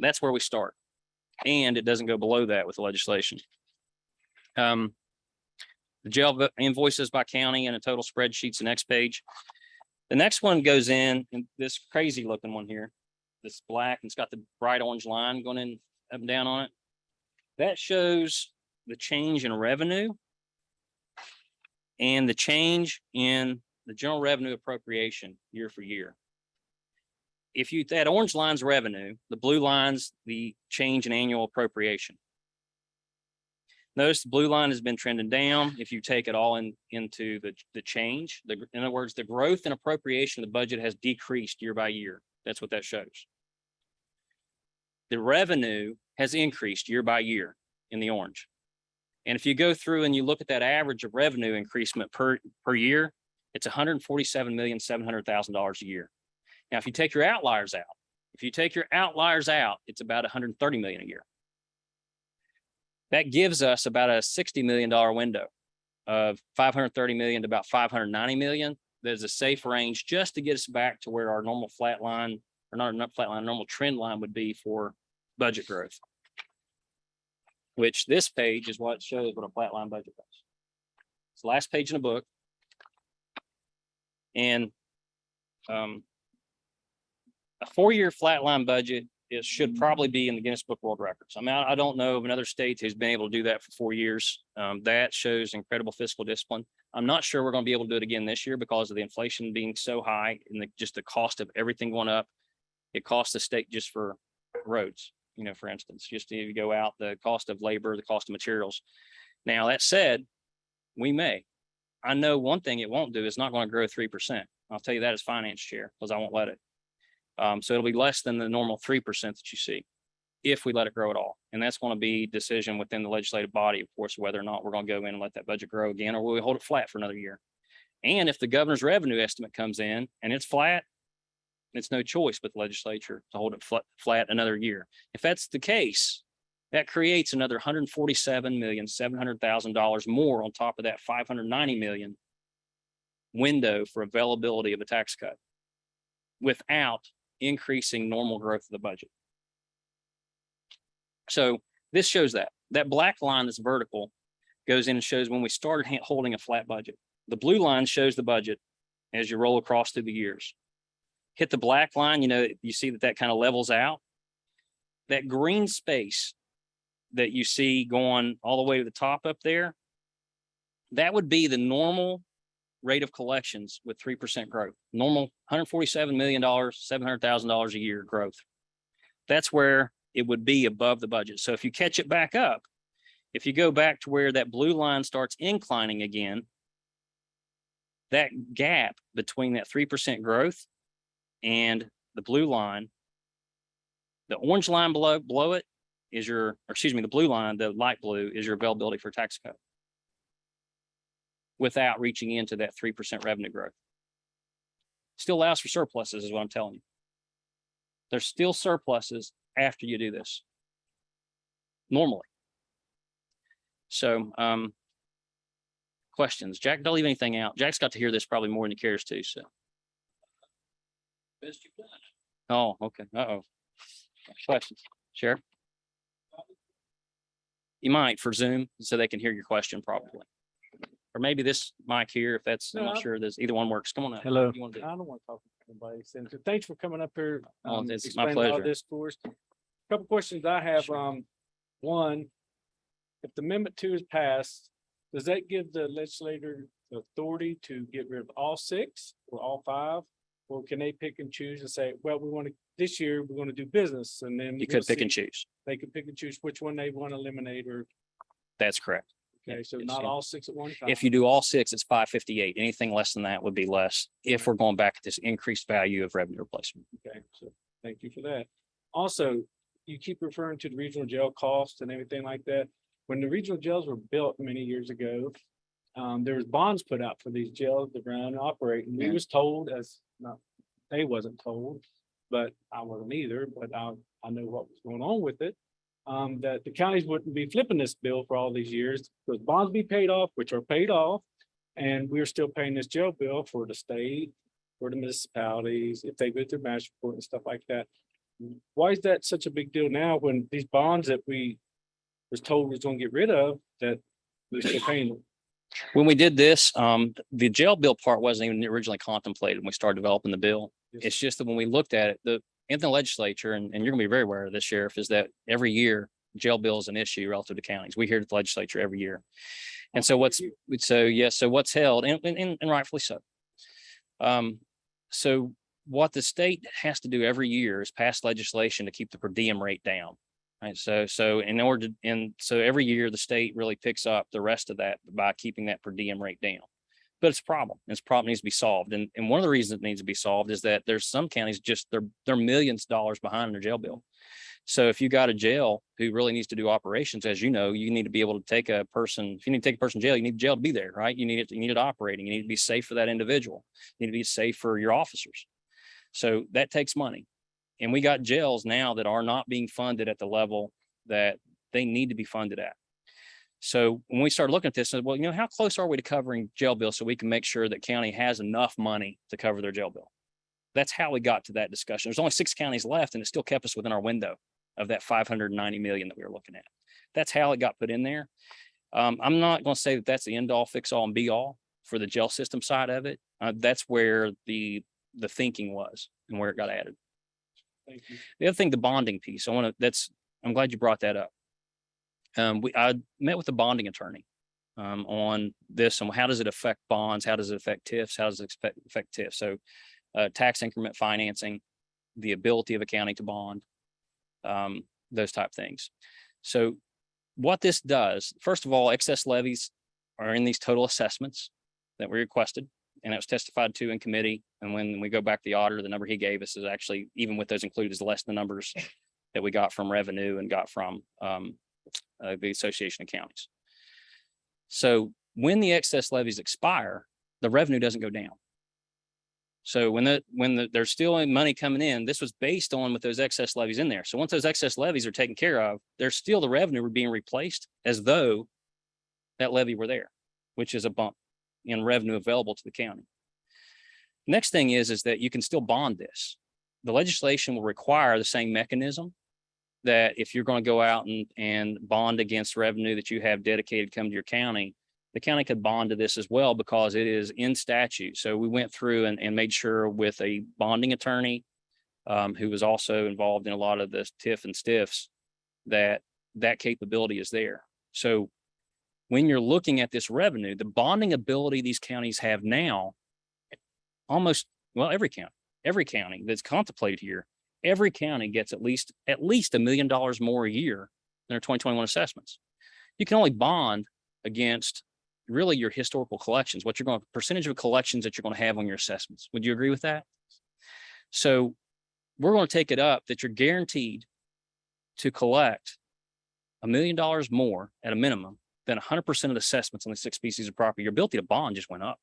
That's where we start. And it doesn't go below that with the legislation. The jail invoices by county and a total spreadsheet's the next page. The next one goes in this crazy looking one here. This black, and it's got the bright orange line going in up and down on it. That shows the change in revenue and the change in the general revenue appropriation year for year. If that orange line's revenue, the blue line's the change in annual appropriation. Notice the blue line has been trending down. If you take it all into the change, in other words, the growth and appropriation of the budget has decreased year by year. That's what that shows. The revenue has increased year by year in the orange. And if you go through and you look at that average of revenue increasement per year, it's $147,700,000 a year. Now, if you take your outliers out, it's about $130 million a year. That gives us about a $60 million window of $530 million to about $590 million. There's a safe range just to get us back to where our normal flat line, or not flat line, normal trend line would be for budget growth, which this page is what shows what a flat line budget does. It's the last page in the book. And a 4-year flatline budget should probably be in the Guinness Book World Records. I mean, I don't know of another state who's been able to do that for 4 years. That shows incredible fiscal discipline. I'm not sure we're going to be able to do it again this year because of the inflation being so high and just the cost of everything going up. It costs the state just for roads, for instance, just to go out, the cost of labor, the cost of materials. Now, that said, we may. I know one thing it won't do is not going to grow 3%. I'll tell you that as finance chair because I won't let it. So it'll be less than the normal 3% that you see if we let it grow at all. And that's going to be decision within the legislative body, of course, whether or not we're going to go in and let that budget grow again, or will we hold it flat for another year? And if the governor's revenue estimate comes in and it's flat, it's no choice but the legislature to hold it flat another year. If that's the case, that creates another $147,700,000 more on top of that $590 million window for availability of a tax cut without increasing normal growth of the budget. So this shows that black line that's vertical goes in and shows when we started holding a flat budget. The blue line shows the budget as you roll across through the years. Hit the black line, you see that kind of levels out. That green space that you see going all the way to the top up there, that would be the normal rate of collections with 3% growth. Normal $147 million, $700,000 a year growth. That's where it would be above the budget. So if you catch it back up, If you go back to where that blue line starts inclining again, that gap between that 3% growth and the blue line, the orange line below it is your, or excuse me, the blue line, the light blue is your availability for tax cut without reaching into that 3% revenue growth. Still allows for surpluses is what I'm telling you. There's still surpluses after you do this normally. So, questions? Jack, don't leave anything out. Jack's got to hear this probably more than he cares to, so. Best you can. Oh, okay. Uh-oh. Questions? Sheriff? You might for Zoom so they can hear your question properly. Or maybe this mic here, if that's, I'm not No. sure there's either one works. Come on up. Hello. What do you want to do? I don't want to talk to anybody, Senator. Thanks for coming up here. Oh, it's my explaining all pleasure. this for us. Couple questions I have. Sure. One, if the Amendment 2 is passed, does that give the legislator the authority to get rid of all 6 or all 5? Or can they pick and choose and say, well, we want to, this year, we're going to do business, and then You we'll could pick see. and choose. They could pick and choose which one they want to eliminate, or, That's correct. okay, so Yes, not yeah. all 6 at one time. If you do all 6, it's 558. Anything less than that would be less if we're going back at this increased value of revenue replacement. Okay, so thank you for that. Also, you keep referring to the regional jail costs and everything like that. When the regional jails were built many years ago, there was bonds put out for these jails to run and operate. And we Yeah. was told they wasn't told, but I wasn't either, but I know what was going on with it. That the counties wouldn't be flipping this bill for all these years, because bonds be paid off, which are paid off. And we're still paying this jail bill for the state, for the municipalities, if they go through master court and stuff like that. Why is that such a big deal now, when these bonds that we was told was gonna get rid of, that we're still paying them? When we did this, the jail bill part wasn't even originally contemplated when we started developing the bill. Yes. It's just that when we looked at it, in the legislature, and you're gonna be very aware of this, Sheriff, is that every year jail bill is an issue relative to counties. We hear at the legislature every year. And so so what's held, and rightfully so. So what the state has to do every year is pass legislation to keep the per diem rate down. Right. So in order to, and so every year the state really picks up the rest of that by keeping that per diem rate down. But it's a problem. This problem needs to be solved. And one of the reasons it needs to be solved is that there's some counties just they're millions of dollars behind in their jail bill. So if you got a jail who really needs to do operations, as you know, you need to be able to take a person. If you need to take a person to jail, you need the jail to be there, right? You need it operating. You need to be safe for that individual. You need to be safe for your officers. So that takes money. And we got jails now that are not being funded at the level that they need to be funded at. So when we started looking at this, well, how close are we to covering jail bills so we can make sure that county has enough money to cover their jail bill? That's how we got to that discussion. There's only 6 counties left, and it still kept us within our window of that 590 million that we were looking at. That's how it got put in there. I'm not going to say that that's the end all, fix all, and be all for the jail system side of it. That's where the thinking was and where it got added. Thank you. The other thing, the bonding piece, I'm glad you brought that up. I met with the bonding attorney on this and how does it affect bonds? How does it affect TIFs? How does it affect TIFs? So tax increment financing, the ability of a county to bond, those type things. So what this does, first of all, excess levies are in these total assessments that we requested, and it was testified to in committee. And when we go back to the auditor, the number he gave us is actually, even with those included, is less than the numbers that we got from revenue and got from the Association of Counties. So when the excess levies expire, the revenue doesn't go down. So when there's still money coming in, this was based on with those excess levies in there. So once those excess levies are taken care of, there's still the revenue being replaced as though that levy were there, which is a bump in revenue available to the county. Next thing is that you can still bond this. The legislation will require the same mechanism that if you're going to go out and bond against revenue that you have dedicated come to your county, the county could bond to this as well because it is in statute. So we went through and made sure with a bonding attorney who was also involved in a lot of the TIF and STIFs that capability is there. So when you're looking at this revenue, the bonding ability these counties have now, every county that's contemplated here, every county gets at least $1 million more a year than their 2021 assessments. You can only bond against really your historical collections, what you're going, percentage of collections that you're going to have on your assessments. Would you agree with that? So we're going to take it up that you're guaranteed to collect $1 million more at a minimum than 100% of the assessments on the 6 species of property. Your ability to bond just went up.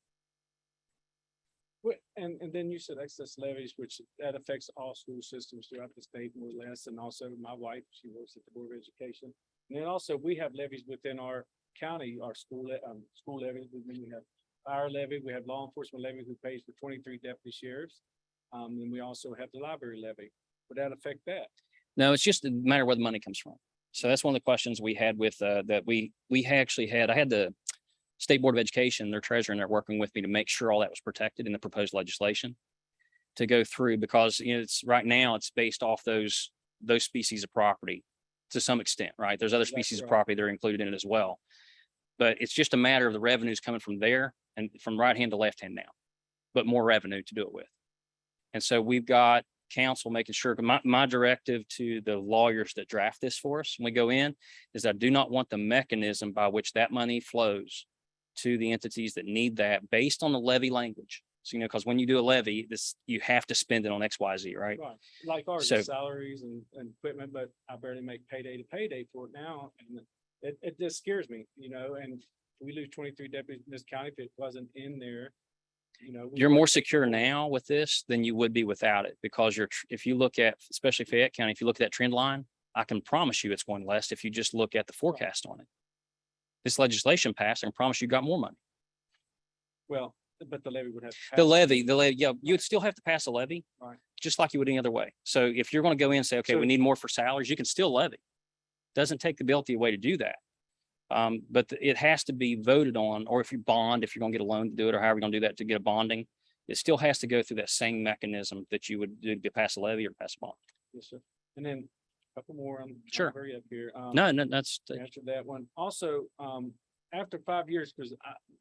And then you said excess levies, which that affects all school systems throughout the state more or less. And also my wife, she works at the Board of Education. And then also we have levies within our county, our school levies. We have fire levy, we have law enforcement levy who pays for 23 deputy sheriffs. And we also have the library levy. Would that affect that? No, it's just a matter of where the money comes from. So that's one of the questions we had with that we actually had. I had the State Board of Education, their treasurer, and they're working with me to make sure all that was protected in the proposed legislation to go through, because it's right now it's based off those species of property to some extent, right? There's other That's species of right. property that are included in it as well. But it's just a matter of the revenues coming from there and from right hand to left hand now, but more revenue to do it with. And so we've got council making sure, my directive to the lawyers that draft this for us when we go in is I do not want the mechanism by which that money flows to the entities that need that based on the levy language. So, because when you do a levy, you have to spend it on X, Y, Z, right? Right, like ours, So- salaries and equipment, but I barely make payday to payday for it now. And it just scares me, and we lose 23 deputies in this county if it wasn't in there, You're more secure now with this than you would be without it, because if you look at, especially Fayette County, if you look at that trend line, I can promise you it's going less if you just look at the forecast on it. This legislation passed, I can promise you got more money. Well, but the levy would have. to The pass. levy, yeah, you'd still have to pass a levy. Right. Just like you would any other way. So if you're going to go in and say, okay, So- we need more for salaries, you can still levy. Doesn't take the ability away to do that. But it has to be voted on, or if you bond, if you're going to get a loan to do it, or however you're going to do that to get a bonding, it still has to go through that same mechanism that you would do to pass a levy or pass a bond. Yes, sir. And then a couple more. I'm Sure. hurry up here. No, that's, Answer that one. Also, after 5 years, because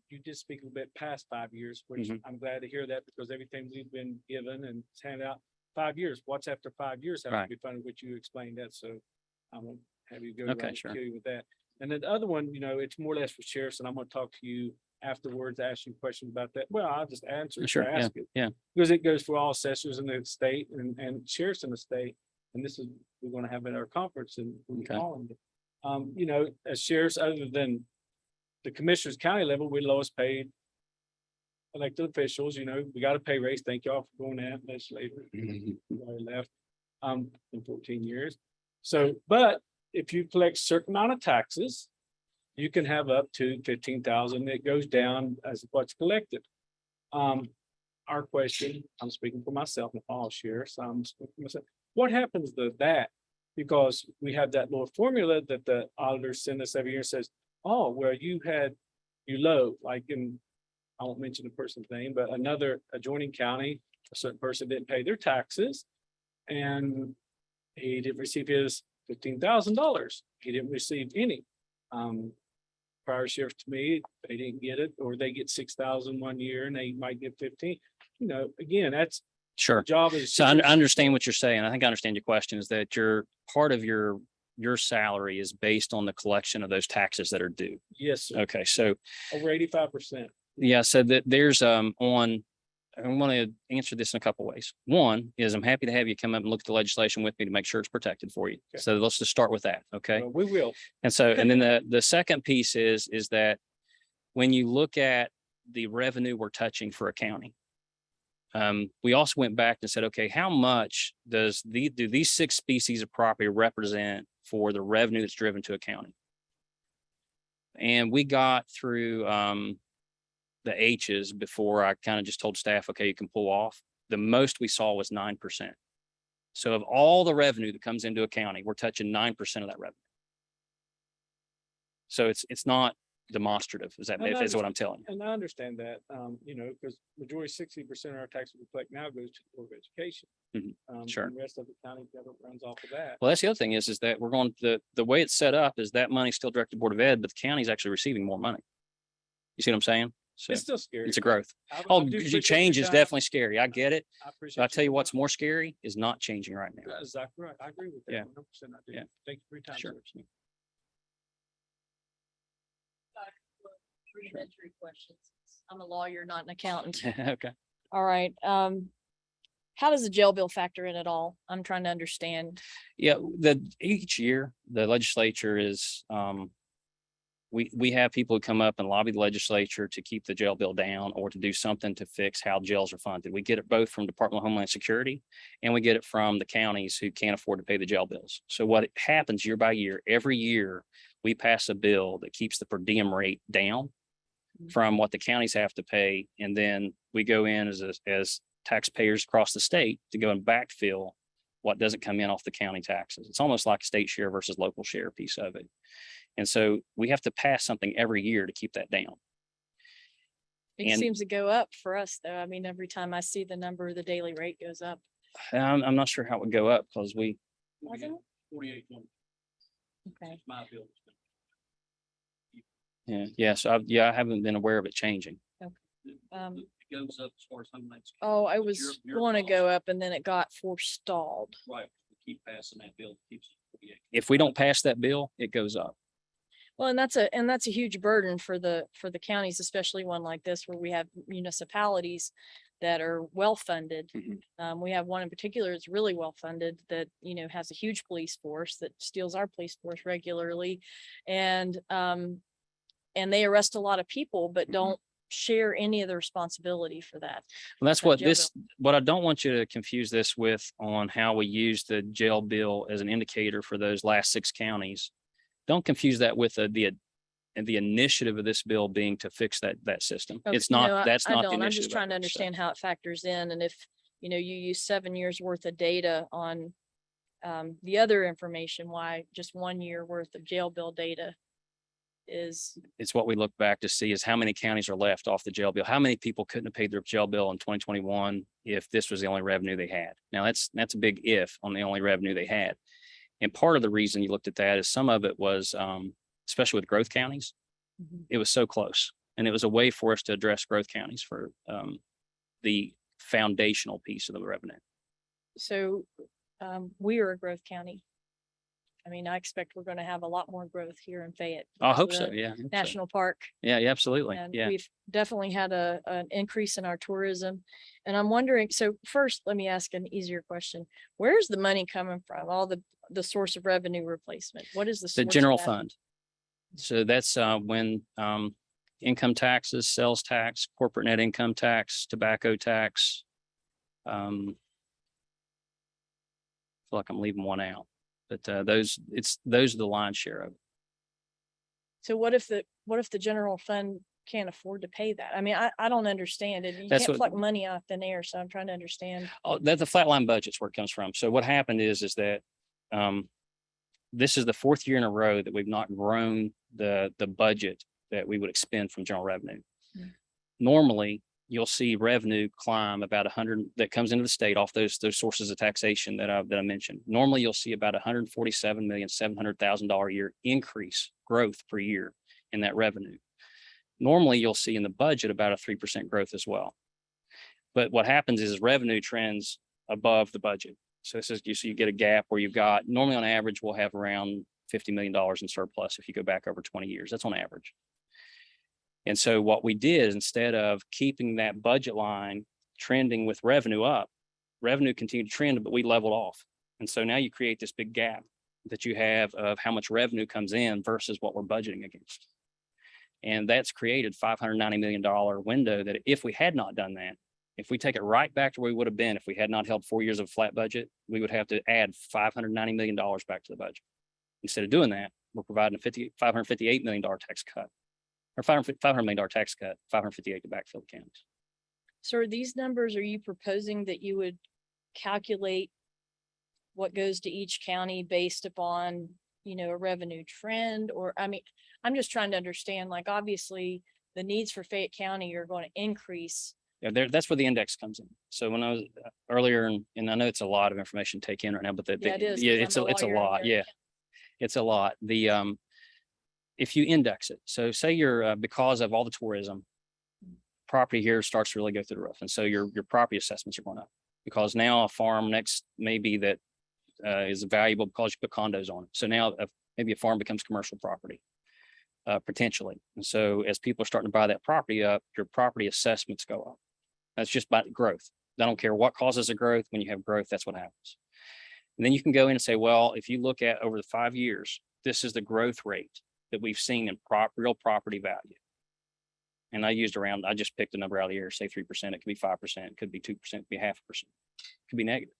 you did speak a little bit past 5 years, which Mhm. I'm glad to hear that, because everything we've been given and handed out 5 years, what's after 5 years have to Right. be funded, which you explained that. So I won't have you go Okay, around sure. and kill you with that. And then the other one, it's more or less for sheriffs, and I'm going to talk to you afterwards, ask you questions about that. Well, I'll just answer it. Sure, or ask it. yeah. Because it goes for all assessors in the state and sheriffs in the state. And this is, we're going to have at our conference in Okay. Holland. As sheriffs, other than the commissioners county level, we're lowest paid elected officials, we got a pay raise. Thank y'all for doing that. That's later. I left, in 14 years. So, but if you collect certain amount of taxes, you can have up to 15,000. It goes down as what's collected. Our question, I'm speaking for myself and all sheriffs, I'm speaking for myself. What happens to that? Because we have that little formula that the auditors send us every year and says, oh, well, you low, like I won't mention the person's name, but another adjoining county, a certain person didn't pay their taxes. And he didn't receive his $15,000. He didn't receive any. Prior sheriff to me, they didn't get it, or they get 6,000 1 year and they might get 15. Again, that's Sure. the job is. So I understand what you're saying. I think I understand your question is that part of your salary is based on the collection of those taxes that are due. Yes, sir. Okay, so Over 85%. yeah, so that there's I want to answer this in a couple ways. One is I'm happy to have you come up and look at the legislation with me to make sure it's protected for you. Okay. So let's just start with that. Okay. Well, we will. And then the second piece is that when you look at the revenue we're touching for a county, we also went back and said, okay, how much do these 6 species of property represent for the revenue that's driven to a county? And we got through the H's before I kind of just told staff, okay, you can pull off. The most we saw was 9%. So of all the revenue that comes into a county, we're touching 9% of that revenue. So it's not demonstrative, is what I'm telling you. And I understand that, because majority 60% of our taxes we collect now goes to the Board of Education. Sure. And the rest of the county government runs off of that. Well, that's the other thing is that we're going the way it's set up is that money's still directed to Board of Ed, but the county's actually receiving more money. You see what I'm saying? So It's still scary. it's a growth. I Oh, do appreciate change your is time. definitely scary. I get it. I appreciate But I tell you your what's time. more scary is not changing right now. That's exactly right. I agree with that. Yeah. 100% I do. Yeah. Thank you for your time, Sure. sir. rudimentary questions. I'm a lawyer, not an accountant. Okay. All right. How does the jail bill factor in at all? I'm trying to understand. Yeah, each year, the legislature is, we have people who come up and lobby the legislature to keep the jail bill down or to do something to fix how jails are funded. We get it both from Department of Homeland Security and we get it from the counties who can't afford to pay the jail bills. So what happens year by year, every year, we pass a bill that keeps the per diem rate down from what the counties have to pay. And then we go in as taxpayers across the state to go and backfill what doesn't come in off the county taxes. It's almost like a state share versus local share piece of it. And so we have to pass something every year to keep that down. It And- seems to go up for us, though. I mean, every time I see the number, the daily rate goes up. I'm not sure how it would go up because Wasn't it? 48. Okay. My bill. So I haven't been aware of it changing. Um, It goes up as far as Homeland Security. Oh, I was going to go up and then it got forestalled. Right, we keep passing that bill, keeps it 48. If we don't pass that bill, it goes up. Well, and that's a huge burden for the counties, especially one like this where we have municipalities that are well funded. Mhm. We have one in particular that's really well funded that, has a huge police force that steals our police force regularly. And they arrest a lot of people, but Mhm. don't share any of the responsibility for that. Well, that's that what jail what I don't want you to confuse this with on how we use the jail bill as an indicator for those last 6 counties. Don't confuse that with the initiative of this bill being to fix that system. Okay, It's not, that's I not the don't. I'm initiative. just trying to of it, so. understand how it factors in and if, you use 7 years worth of data on the other information, why just 1 year worth of jail bill data is, It's what we look back to see is how many counties are left off the jail bill. How many people couldn't have paid their jail bill in 2021 if this was the only revenue they had? Now that's a big if on the only revenue they had. And part of the reason you looked at that is some of it was, especially with growth counties, it was so close. And it was a way for us to address growth counties for the foundational piece of the revenue. so we are a growth county. I mean, I expect we're going to have a lot more growth here in Fayette. I because hope of so. the Yeah. I hope so. National Park. Yeah, absolutely. And Yeah. we've definitely had an increase in our tourism. And I'm wondering, so first, let me ask an easier question. Where's the money coming from? All the source of revenue replacement? What is the The source of general that? fund. So that's when income taxes, sales tax, corporate net income tax, tobacco tax. I feel like I'm leaving one out, but those are the lion's share of it. So what if the general fund can't afford to pay that? I mean, I don't understand it. You That's can't what- pluck money out of thin air, so I'm trying to understand. Oh, that the flatline budget's where it comes from. So what happened is that this is the 4th year in a row that we've not grown the budget that we would expend from general revenue. Mm. Normally, you'll see revenue climb about 100 that comes into the state off those sources of taxation that I mentioned. Normally, you'll see about $147,700,000 a year increase growth per year in that revenue. Normally, you'll see in the budget about a 3% growth as well. But what happens is revenue trends above the budget. So this is you get a gap where you've got normally on average, we'll have around $50 million in surplus if you go back over 20 years. That's on average. And so what we did is instead of keeping that budget line trending with revenue up, revenue continued to trend, but we leveled off. And so now you create this big gap that you have of how much revenue comes in versus what we're budgeting against. And that's created $590 million window that if we had not done that, if we take it right back to where we would have been, if we had not held 4 years of flat budget, we would have to add $590 million back to the budget. Instead of doing that, we're providing a $558 million tax cut, or $500 million tax cut, $558 to backfill the counties. So are these numbers, are you proposing that you would calculate what goes to each county based upon, a revenue trend? Or, I mean, I'm just trying to understand, like, obviously the needs for Fayette County are going to increase. Yeah, that's where the index comes in. So when I was earlier, and I know it's a lot of information to take in right now, but Yeah, it is, 'cause it's I'm a a lawyer and lot. you're an Yeah, it's a lot. If you index it, so say you're because of all the tourism, property here starts to really go through the roof, and so your property assessments are going up because now a farm next maybe that is valuable because you put condos on it. So now maybe a farm becomes commercial property. potentially. And so as people are starting to buy that property up, your property assessments go up. That's just by growth. I don't care what causes the growth. When you have growth, that's what happens. And then you can go in and say, well, if you look at over the 5 years, this is the growth rate that we've seen in real property value. And I just picked a number out of the air, say 3%, it could be 5%, it could be 2%, it could be 0.5%, it could be negative.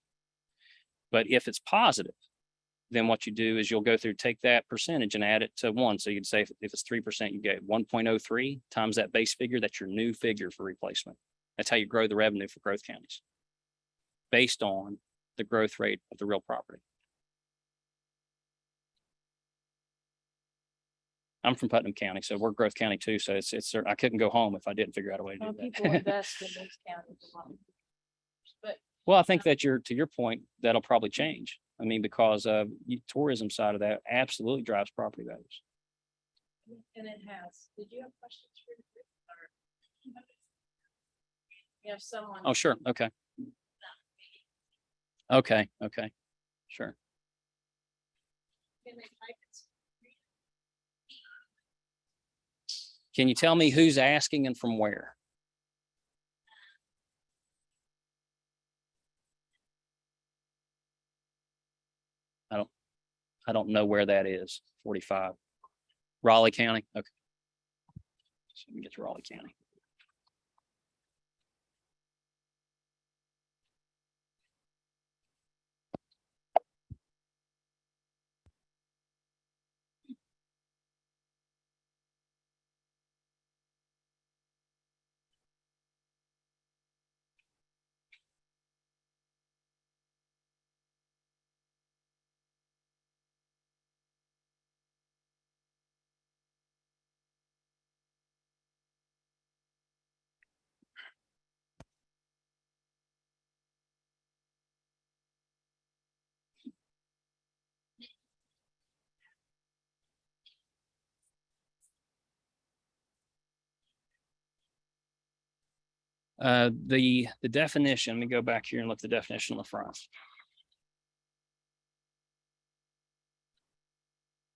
But if it's positive, then what you do is you'll go through, take that percentage and add it to 1. So you'd say if it's 3%, you get 1.03 times that base figure. That's your new figure for replacement. That's how you grow the revenue for growth counties based on the growth rate of the real property. I'm from Putnam County, so we're growth county too. So it's I couldn't go home if I didn't figure out a way to do People that. invest in those counties a lot. But Well, I think that to your point, that'll probably change. I mean, because tourism side of that absolutely drives property values. and it has. Did you have questions for me? You have someone. Oh, sure. Okay. Okay. Okay. Sure. Can they type it? Can you tell me who's asking and from where? I don't know where that is. 45. Raleigh County. Okay. So let me get to Raleigh County. The definition, let me go back here and look at the definition on the front.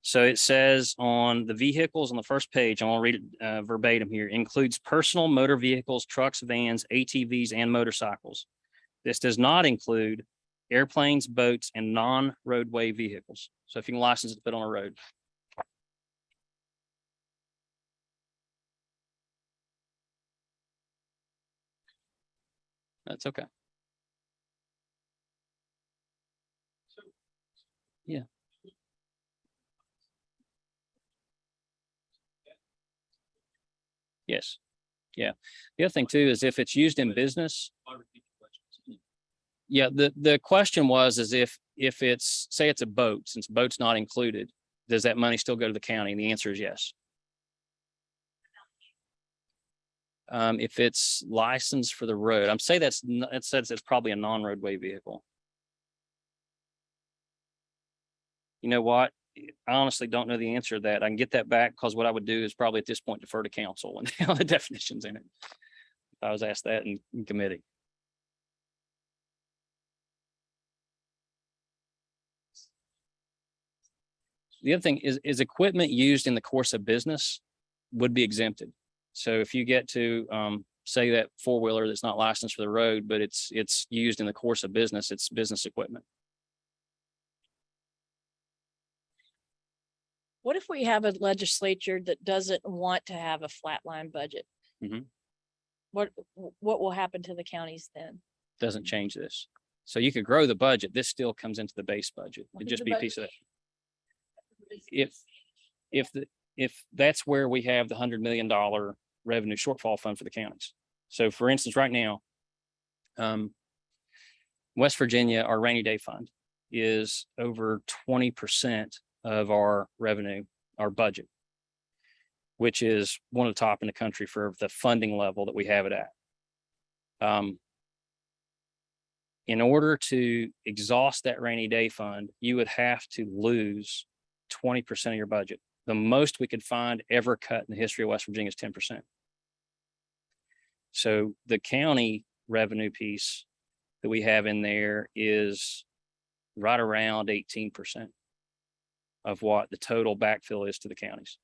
So it says on the vehicles on the first page, I'm gonna read it verbatim here, includes personal motor vehicles, trucks, vans, ATVs, and motorcycles. This does not include airplanes, boats, and non-roadway vehicles. So if you can license it to put on a road. That's okay. Yeah. Yes. Yeah. The other thing too is if it's used in business. Yeah, the question was is if it's, say it's a boat, since boat's not included, does that money still go to the county? And the answer is yes. If it's licensed for the road, I'm saying it says it's probably a non-roadway vehicle. You know what? I honestly don't know the answer to that. I can get that back because what I would do is probably at this point defer to council and all the definitions in it. If I was asked that in committee. The other thing is equipment used in the course of business would be exempted. So if you get to say that four-wheeler that's not licensed for the road, but it's used in the course of business, it's business equipment. What if we have a legislature that doesn't want to have a flatline budget? Mhm. What will happen to the counties then? Doesn't change this. So you could grow the budget. This still comes into the base budget. It'd just be a piece of that. If that's where we have the $100 million revenue shortfall fund for the counties. So for instance, right now, West Virginia, our rainy day fund is over 20% of our revenue, our budget, which is one of the top in the country for the funding level that we have it at. In order to exhaust that rainy day fund, you would have to lose 20% of your budget. The most we could find ever cut in the history of West Virginia is 10%. So the county revenue piece that we have in there is right around 18% of what the total backfill is to the counties.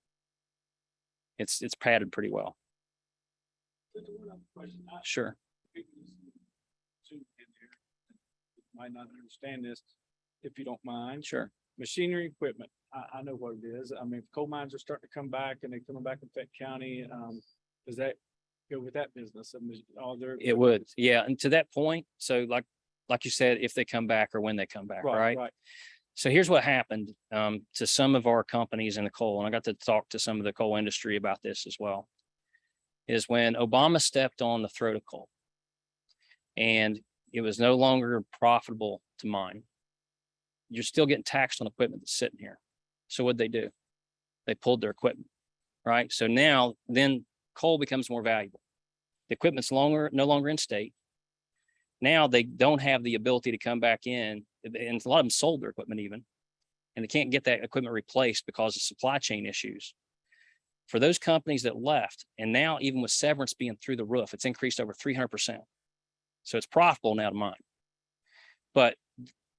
It's padded pretty well. Sure. Might not understand this, if you don't mind. Sure. Machinery, equipment, I know what it is. I mean, coal mines are starting to come back and they're coming back in Fayette County. Does that go with that business? I mean, all their. It would. Yeah. And to that point, so like you said, if they come back or when they come back, right? Right. So here's what happened to some of our companies in the coal, and I got to talk to some of the coal industry about this as well, is when Obama stepped on the throat of coal and it was no longer profitable to mine. You're still getting taxed on equipment that's sitting here. So what'd they do? They pulled their equipment, right? So now then coal becomes more valuable. The equipment's no longer in state. Now they don't have the ability to come back in, and a lot of them sold their equipment even, and they can't get that equipment replaced because of supply chain issues. For those companies that left, and now even with severance being through the roof, it's increased over 300%. So it's profitable now to mine.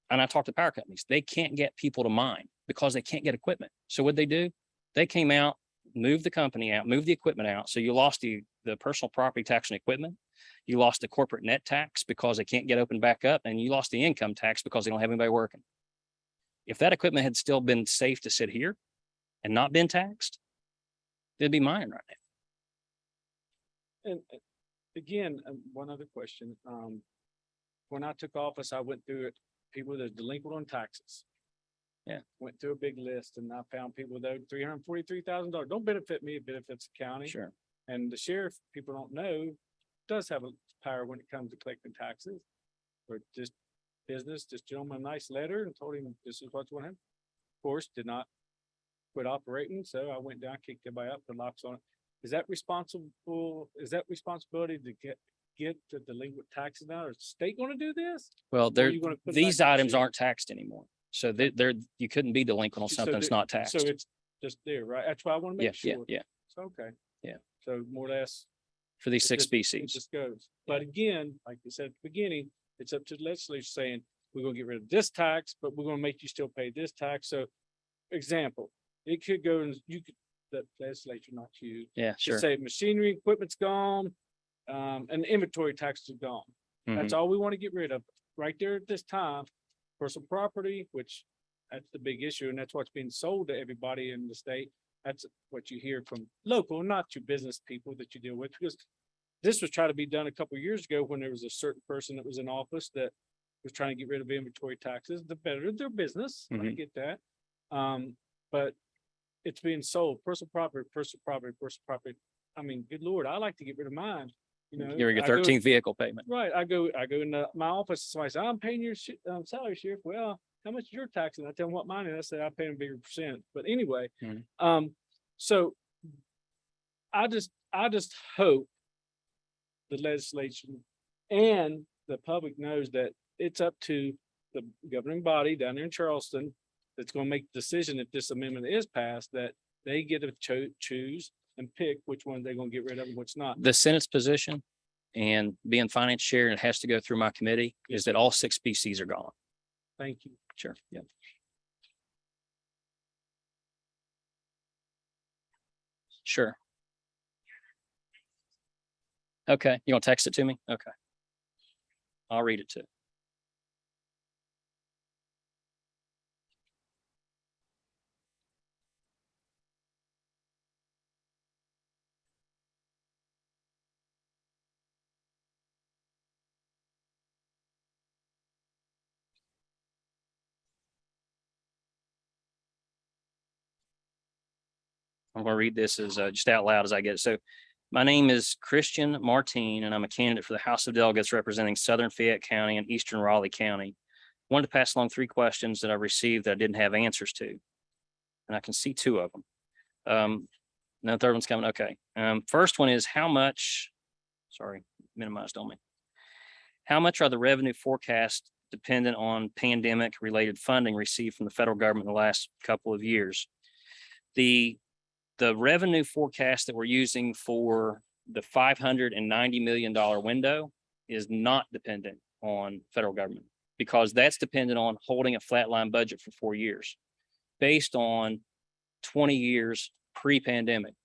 And I talked to power companies, they can't get people to mine because they can't get equipment. So what'd they do? They came out, moved the company out, moved the equipment out. So you lost the personal property tax on equipment. You lost the corporate net tax because they can't get open back up, and you lost the income tax because they don't have anybody working. If that equipment had still been safe to sit here and not been taxed, they'd be mining right now. And again, one other question. When I took office, I went through it, people that are delinquent on taxes. Yeah. Went through a big list and I found people that owed $343,000. Don't benefit me, it benefits the county. Sure. And the sheriff, people don't know, does have a power when it comes to collecting taxes. Or just business, this gentleman, a nice letter and told him this is what's going to happen. Of course, did not quit operating. So I went down, kicked everybody up, put locks on it. Is that responsibility to get the delinquent taxes now? Is the state going to do this? Well, these back in items the aren't taxed anymore. So you couldn't be delinquent on So something that's not taxed. So it's just there, right? That's why I want to Yeah, make sure. yeah. So, okay. Yeah. So more or less. For these it six just- It species. just goes. But again, like you said at the beginning, it's up to the legislature saying, we're gonna get rid of this tax, but we're gonna make you still pay this tax. So example, it could go and the legislature, not you, Yeah, sure. just say machinery, equipment's gone, and the inventory taxes are gone. That's all we want to get rid of right there at this time. Personal property, which that's the big issue, and that's what's being sold to everybody in the state. That's what you hear from local, not your business people that you deal with, because this was trying to be done a couple of years ago when there was a certain person that was in office that was trying to get rid of inventory taxes, the better their business. I get that. But it's being sold, personal property. I mean, good Lord, I like to get rid of mine. You know, You're your I go- 13th vehicle payment. Right, I go into my office, somebody says, I'm paying your salary, sheriff. Well, how much is your tax? And I tell them what mine is. I say, I pay a bigger percent. But anyway, so I just hope the legislation and the public knows that it's up to the governing body down there in Charleston that's going to make the decision if this amendment is passed, that they get to choose and pick which one they're going to get rid of and which not. The Senate's position, and being finance chair, and it has to go through my committee, is that all six species are gone. Thank you. Sure. Yeah. Sure. Okay. You want to text it to me? Okay. I'll read it too. I'm going to read this as just out loud as I get it. So my name is Christian Martine, and I'm a candidate for the House of Delegates representing Southern Fayette County and Eastern Raleigh County. I wanted to pass along 3 questions that I received that I didn't have answers to. And I can see 2 of them. Now the third one's coming. Okay. First one is minimized on me. How much are the revenue forecasts dependent on pandemic related funding received from the federal government in the last couple of years? The revenue forecast that we're using for the $590 million window is not dependent on federal government, because that's dependent on holding a flatline budget for 4 years based on 20 years pre-pandemic.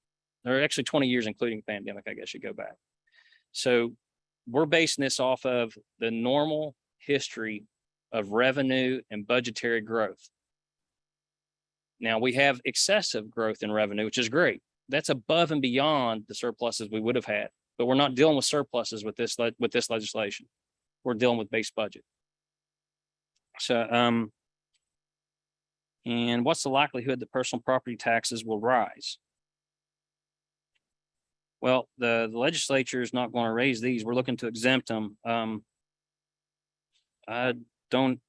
or actually 20 years, including pandemic, I guess you go back. So we're basing this off of the normal history of revenue and budgetary growth. Now we have excessive growth in revenue, which is great. That's above and beyond the surpluses we would have had, but we're not dealing with surpluses with this legislation. We're dealing with base budget. So, and what's the likelihood that personal property taxes will rise? Well, the legislature is not going to raise these. We're looking to exempt them. I don't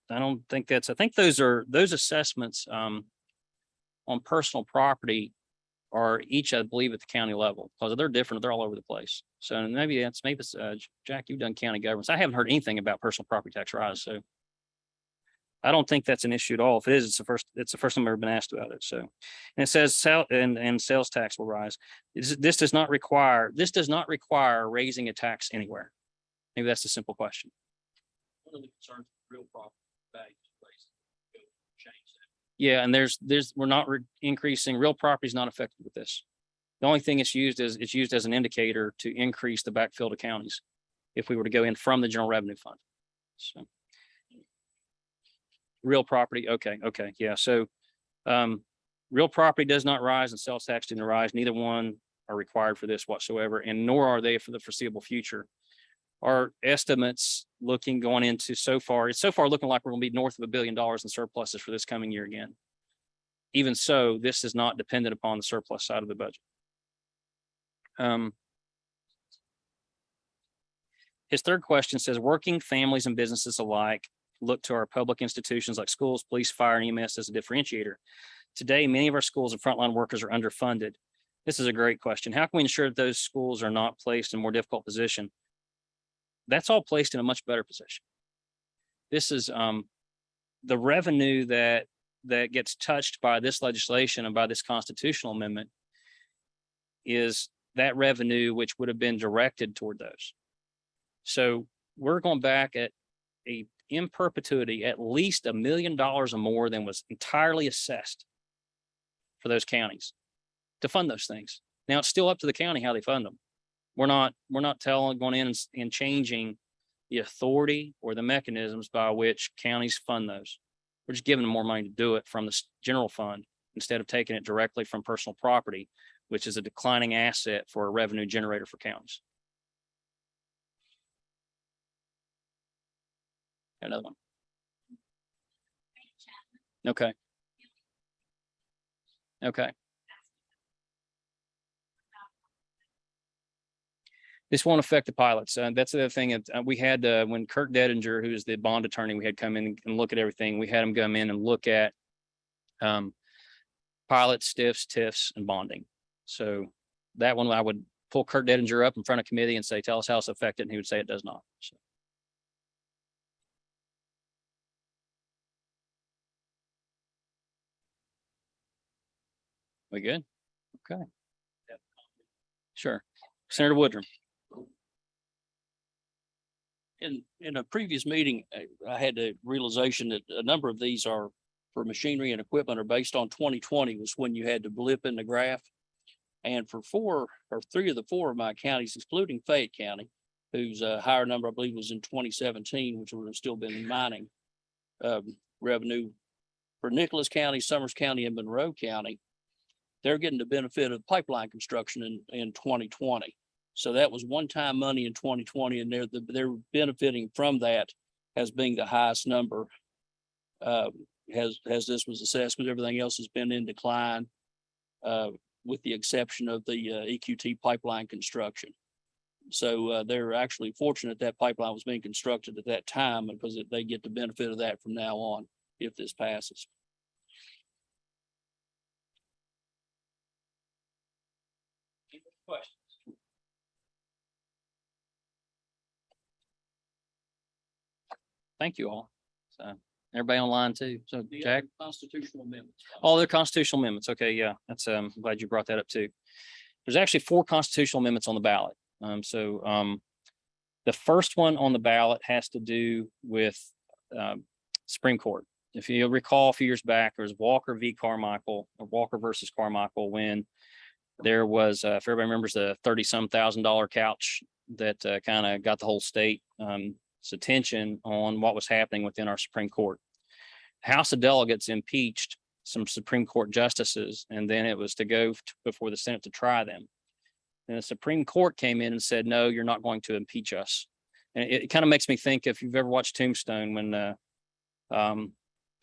think that's, I think those assessments on personal property are each, I believe, at the county level, because they're different. They're all over the place. So maybe it's Jack, you've done county governments. I haven't heard anything about personal property tax rise. So I don't think that's an issue at all. If it is, it's the first time I've ever been asked about it. So, and it says sales tax will rise. This does not require raising a tax anywhere. Maybe that's the simple question. One of the concerns with real property values change that. Yeah, and we're not increasing. Real property is not affected with this. The only thing it's used as an indicator to increase the backfill to counties if we were to go in from the general revenue fund. So. Real property. Okay. Yeah. So real property does not rise and sales tax didn't rise. Neither one are required for this whatsoever, and nor are they for the foreseeable future. Our estimates going into it's so far looking like we're going to be north of $1 billion in surpluses for this coming year again. Even so, this is not dependent upon the surplus side of the budget. His third question says, working families and businesses alike look to our public institutions like schools, police, fire, and EMS as a differentiator. Today, many of our schools and frontline workers are underfunded. This is a great question. How can we ensure that those schools are not placed in a more difficult position? That's all placed in a much better position. This is the revenue that gets touched by this legislation and by this constitutional amendment is that revenue which would have been directed toward those. So we're going back at in perpetuity, at least $1 million or more than was entirely assessed for those counties to fund those things. Now it's still up to the county how they fund them. We're not going in and changing the authority or the mechanisms by which counties fund those. We're just giving them more money to do it from the general fund instead of taking it directly from personal property, which is a declining asset for a revenue generator for counties. Another one. Okay. This won't affect the pilots. That's the other thing. We had when Kirk Dedinger, who is the bond attorney, we had come in and look at everything. We had him come in and look at pilots, stiffs, TIFs, and bonding. So that one, I would pull Kirk Dedinger up in front of committee and say, tell us how it's affected. And he would say it does not. So. We good? Okay. Sure. Senator Woodrum. In a previous meeting, I had the realization that a number of these are for machinery and equipment are based on 2020 was when you had the blip in the graph. And for three of the four of my counties, excluding Fayette County, whose higher number, I believe, was in 2017, which would have still been mining revenue. For Nicholas County, Summers County, and Monroe County, they're getting the benefit of pipeline construction in 2020. So that was one-time money in 2020, and they're benefiting from that as being the highest number as this was assessed, because everything else has been in decline, with the exception of the EQT pipeline construction. So they're actually fortunate that pipeline was being constructed at that time, because they get the benefit of that from now on if this passes. Questions? Thank you all. So everybody online too. So Jack, Constitutional amendments. all their constitutional amendments. Okay, yeah, that's I'm glad you brought that up too. There's actually 4 constitutional amendments on the ballot. The first one on the ballot has to do with Supreme Court. If you recall, a few years back, there was Walker v. Carmichael, or Walker versus Carmichael, when There was, if everybody remembers, the $30-some thousand couch that kind of got the whole state attention on what was happening within our Supreme Court. House of Delegates impeached some Supreme Court justices, and then it was to go before the Senate to try them. And the Supreme Court came in and said, no, you're not going to impeach us. And it kind of makes me think, if you've ever watched Tombstone, when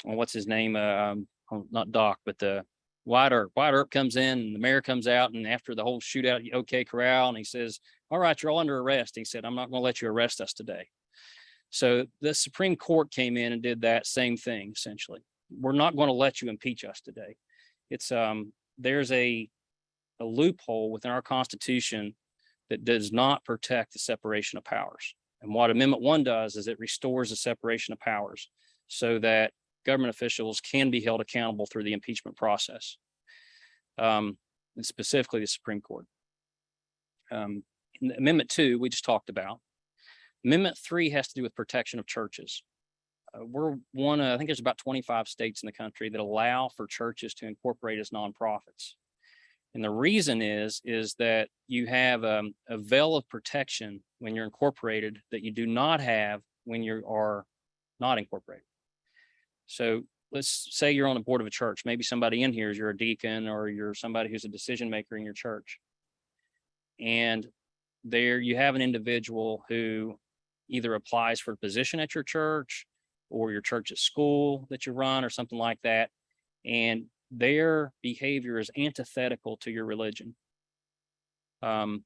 what's his name? Not Doc, but the Wyatt Earp comes in and the mayor comes out, and after the whole shootout, OK Corral, and he says, all right, you're all under arrest. He said, I'm not going to let you arrest us today. So the Supreme Court came in and did that same thing, essentially. We're not going to let you impeach us today. It's there's a loophole within our Constitution that does not protect the separation of powers. And what Amendment 1 does is it restores the separation of powers so that government officials can be held accountable through the impeachment process, and specifically the Supreme Court. In Amendment 2, we just talked about. Amendment 3 has to do with protection of churches. We're one, I think there's about 25 states in the country that allow for churches to incorporate as nonprofits. And the reason is that you have a veil of protection when you're incorporated that you do not have when you are not incorporated. So let's say you're on the board of a church. Maybe somebody in here is you're a deacon or you're somebody who's a decision maker in your church. And there you have an individual who either applies for a position at your church or your church's school that you run or something like that. And their behavior is antithetical to your religion. And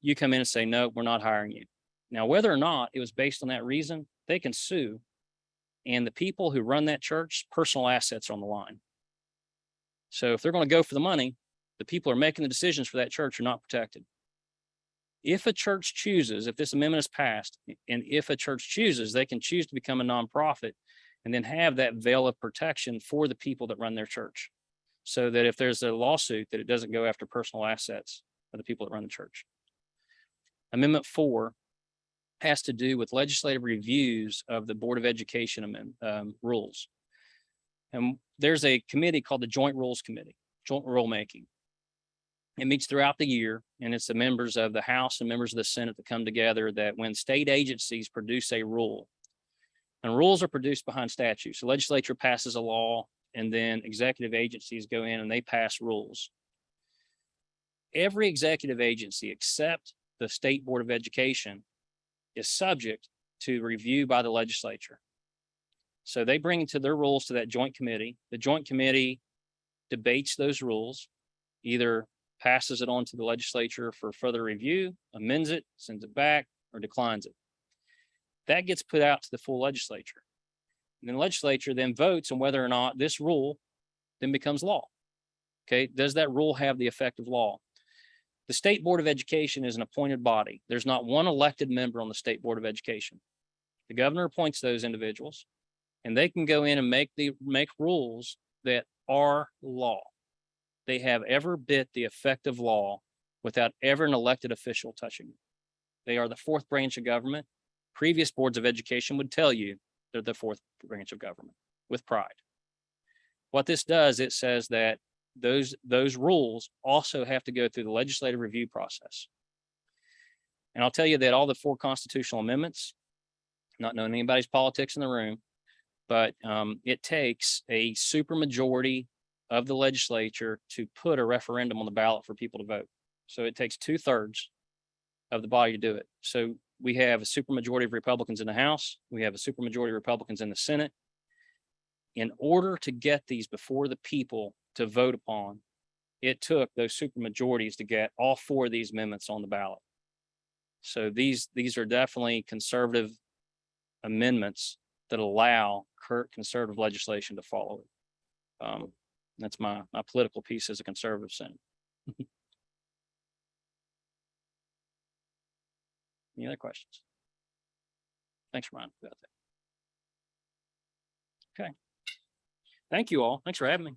you come in and say, no, we're not hiring you. Now, whether or not it was based on that reason, they can sue. And the people who run that church, personal assets are on the line. So if they're going to go for the money, the people who are making the decisions for that church are not protected. If a church chooses, if this amendment is passed, and if a church chooses, they can choose to become a nonprofit and then have that veil of protection for the people that run their church. So that if there's a lawsuit, that it doesn't go after personal assets of the people that run the church. Amendment 4 has to do with legislative reviews of the Board of Education rules. And there's a committee called the Joint Rules Committee, Joint Rulemaking. It meets throughout the year, and it's the members of the House and members of the Senate that come together that when state agencies produce a rule, and rules are produced behind statutes. The legislature passes a law, and then executive agencies go in and they pass rules. Every executive agency except the State Board of Education is subject to review by the legislature. So they bring into their rules to that joint committee. The joint committee debates those rules, either passes it on to the legislature for further review, amends it, sends it back, or declines it. That gets put out to the full legislature. And the legislature then votes on whether or not this rule then becomes law. Okay, does that rule have the effect of law? The State Board of Education is an appointed body. There's not one elected member on the State Board of Education. The governor appoints those individuals, and they can go in and make rules that are law. They have every bit the effect of law without ever an elected official touching them. They are the fourth branch of government. Previous boards of education would tell you they're the fourth branch of government with pride. What this does, it says that those rules also have to go through the legislative review process. And I'll tell you that all the 4 constitutional amendments, not knowing anybody's politics in the room, but it takes a supermajority of the legislature to put a referendum on the ballot for people to vote. So it takes 2/3 of the body to do it. So we have a supermajority of Republicans in the House. We have a supermajority of Republicans in the Senate. In order to get these before the people to vote upon, it took those supermajorities to get all 4 of these amendments on the ballot. So these are definitely conservative amendments that allow conservative legislation to follow it. That's my political piece as a conservative senator. Any other questions? Thanks, Ryan, about that. Okay. Thank you all. Thanks for having me.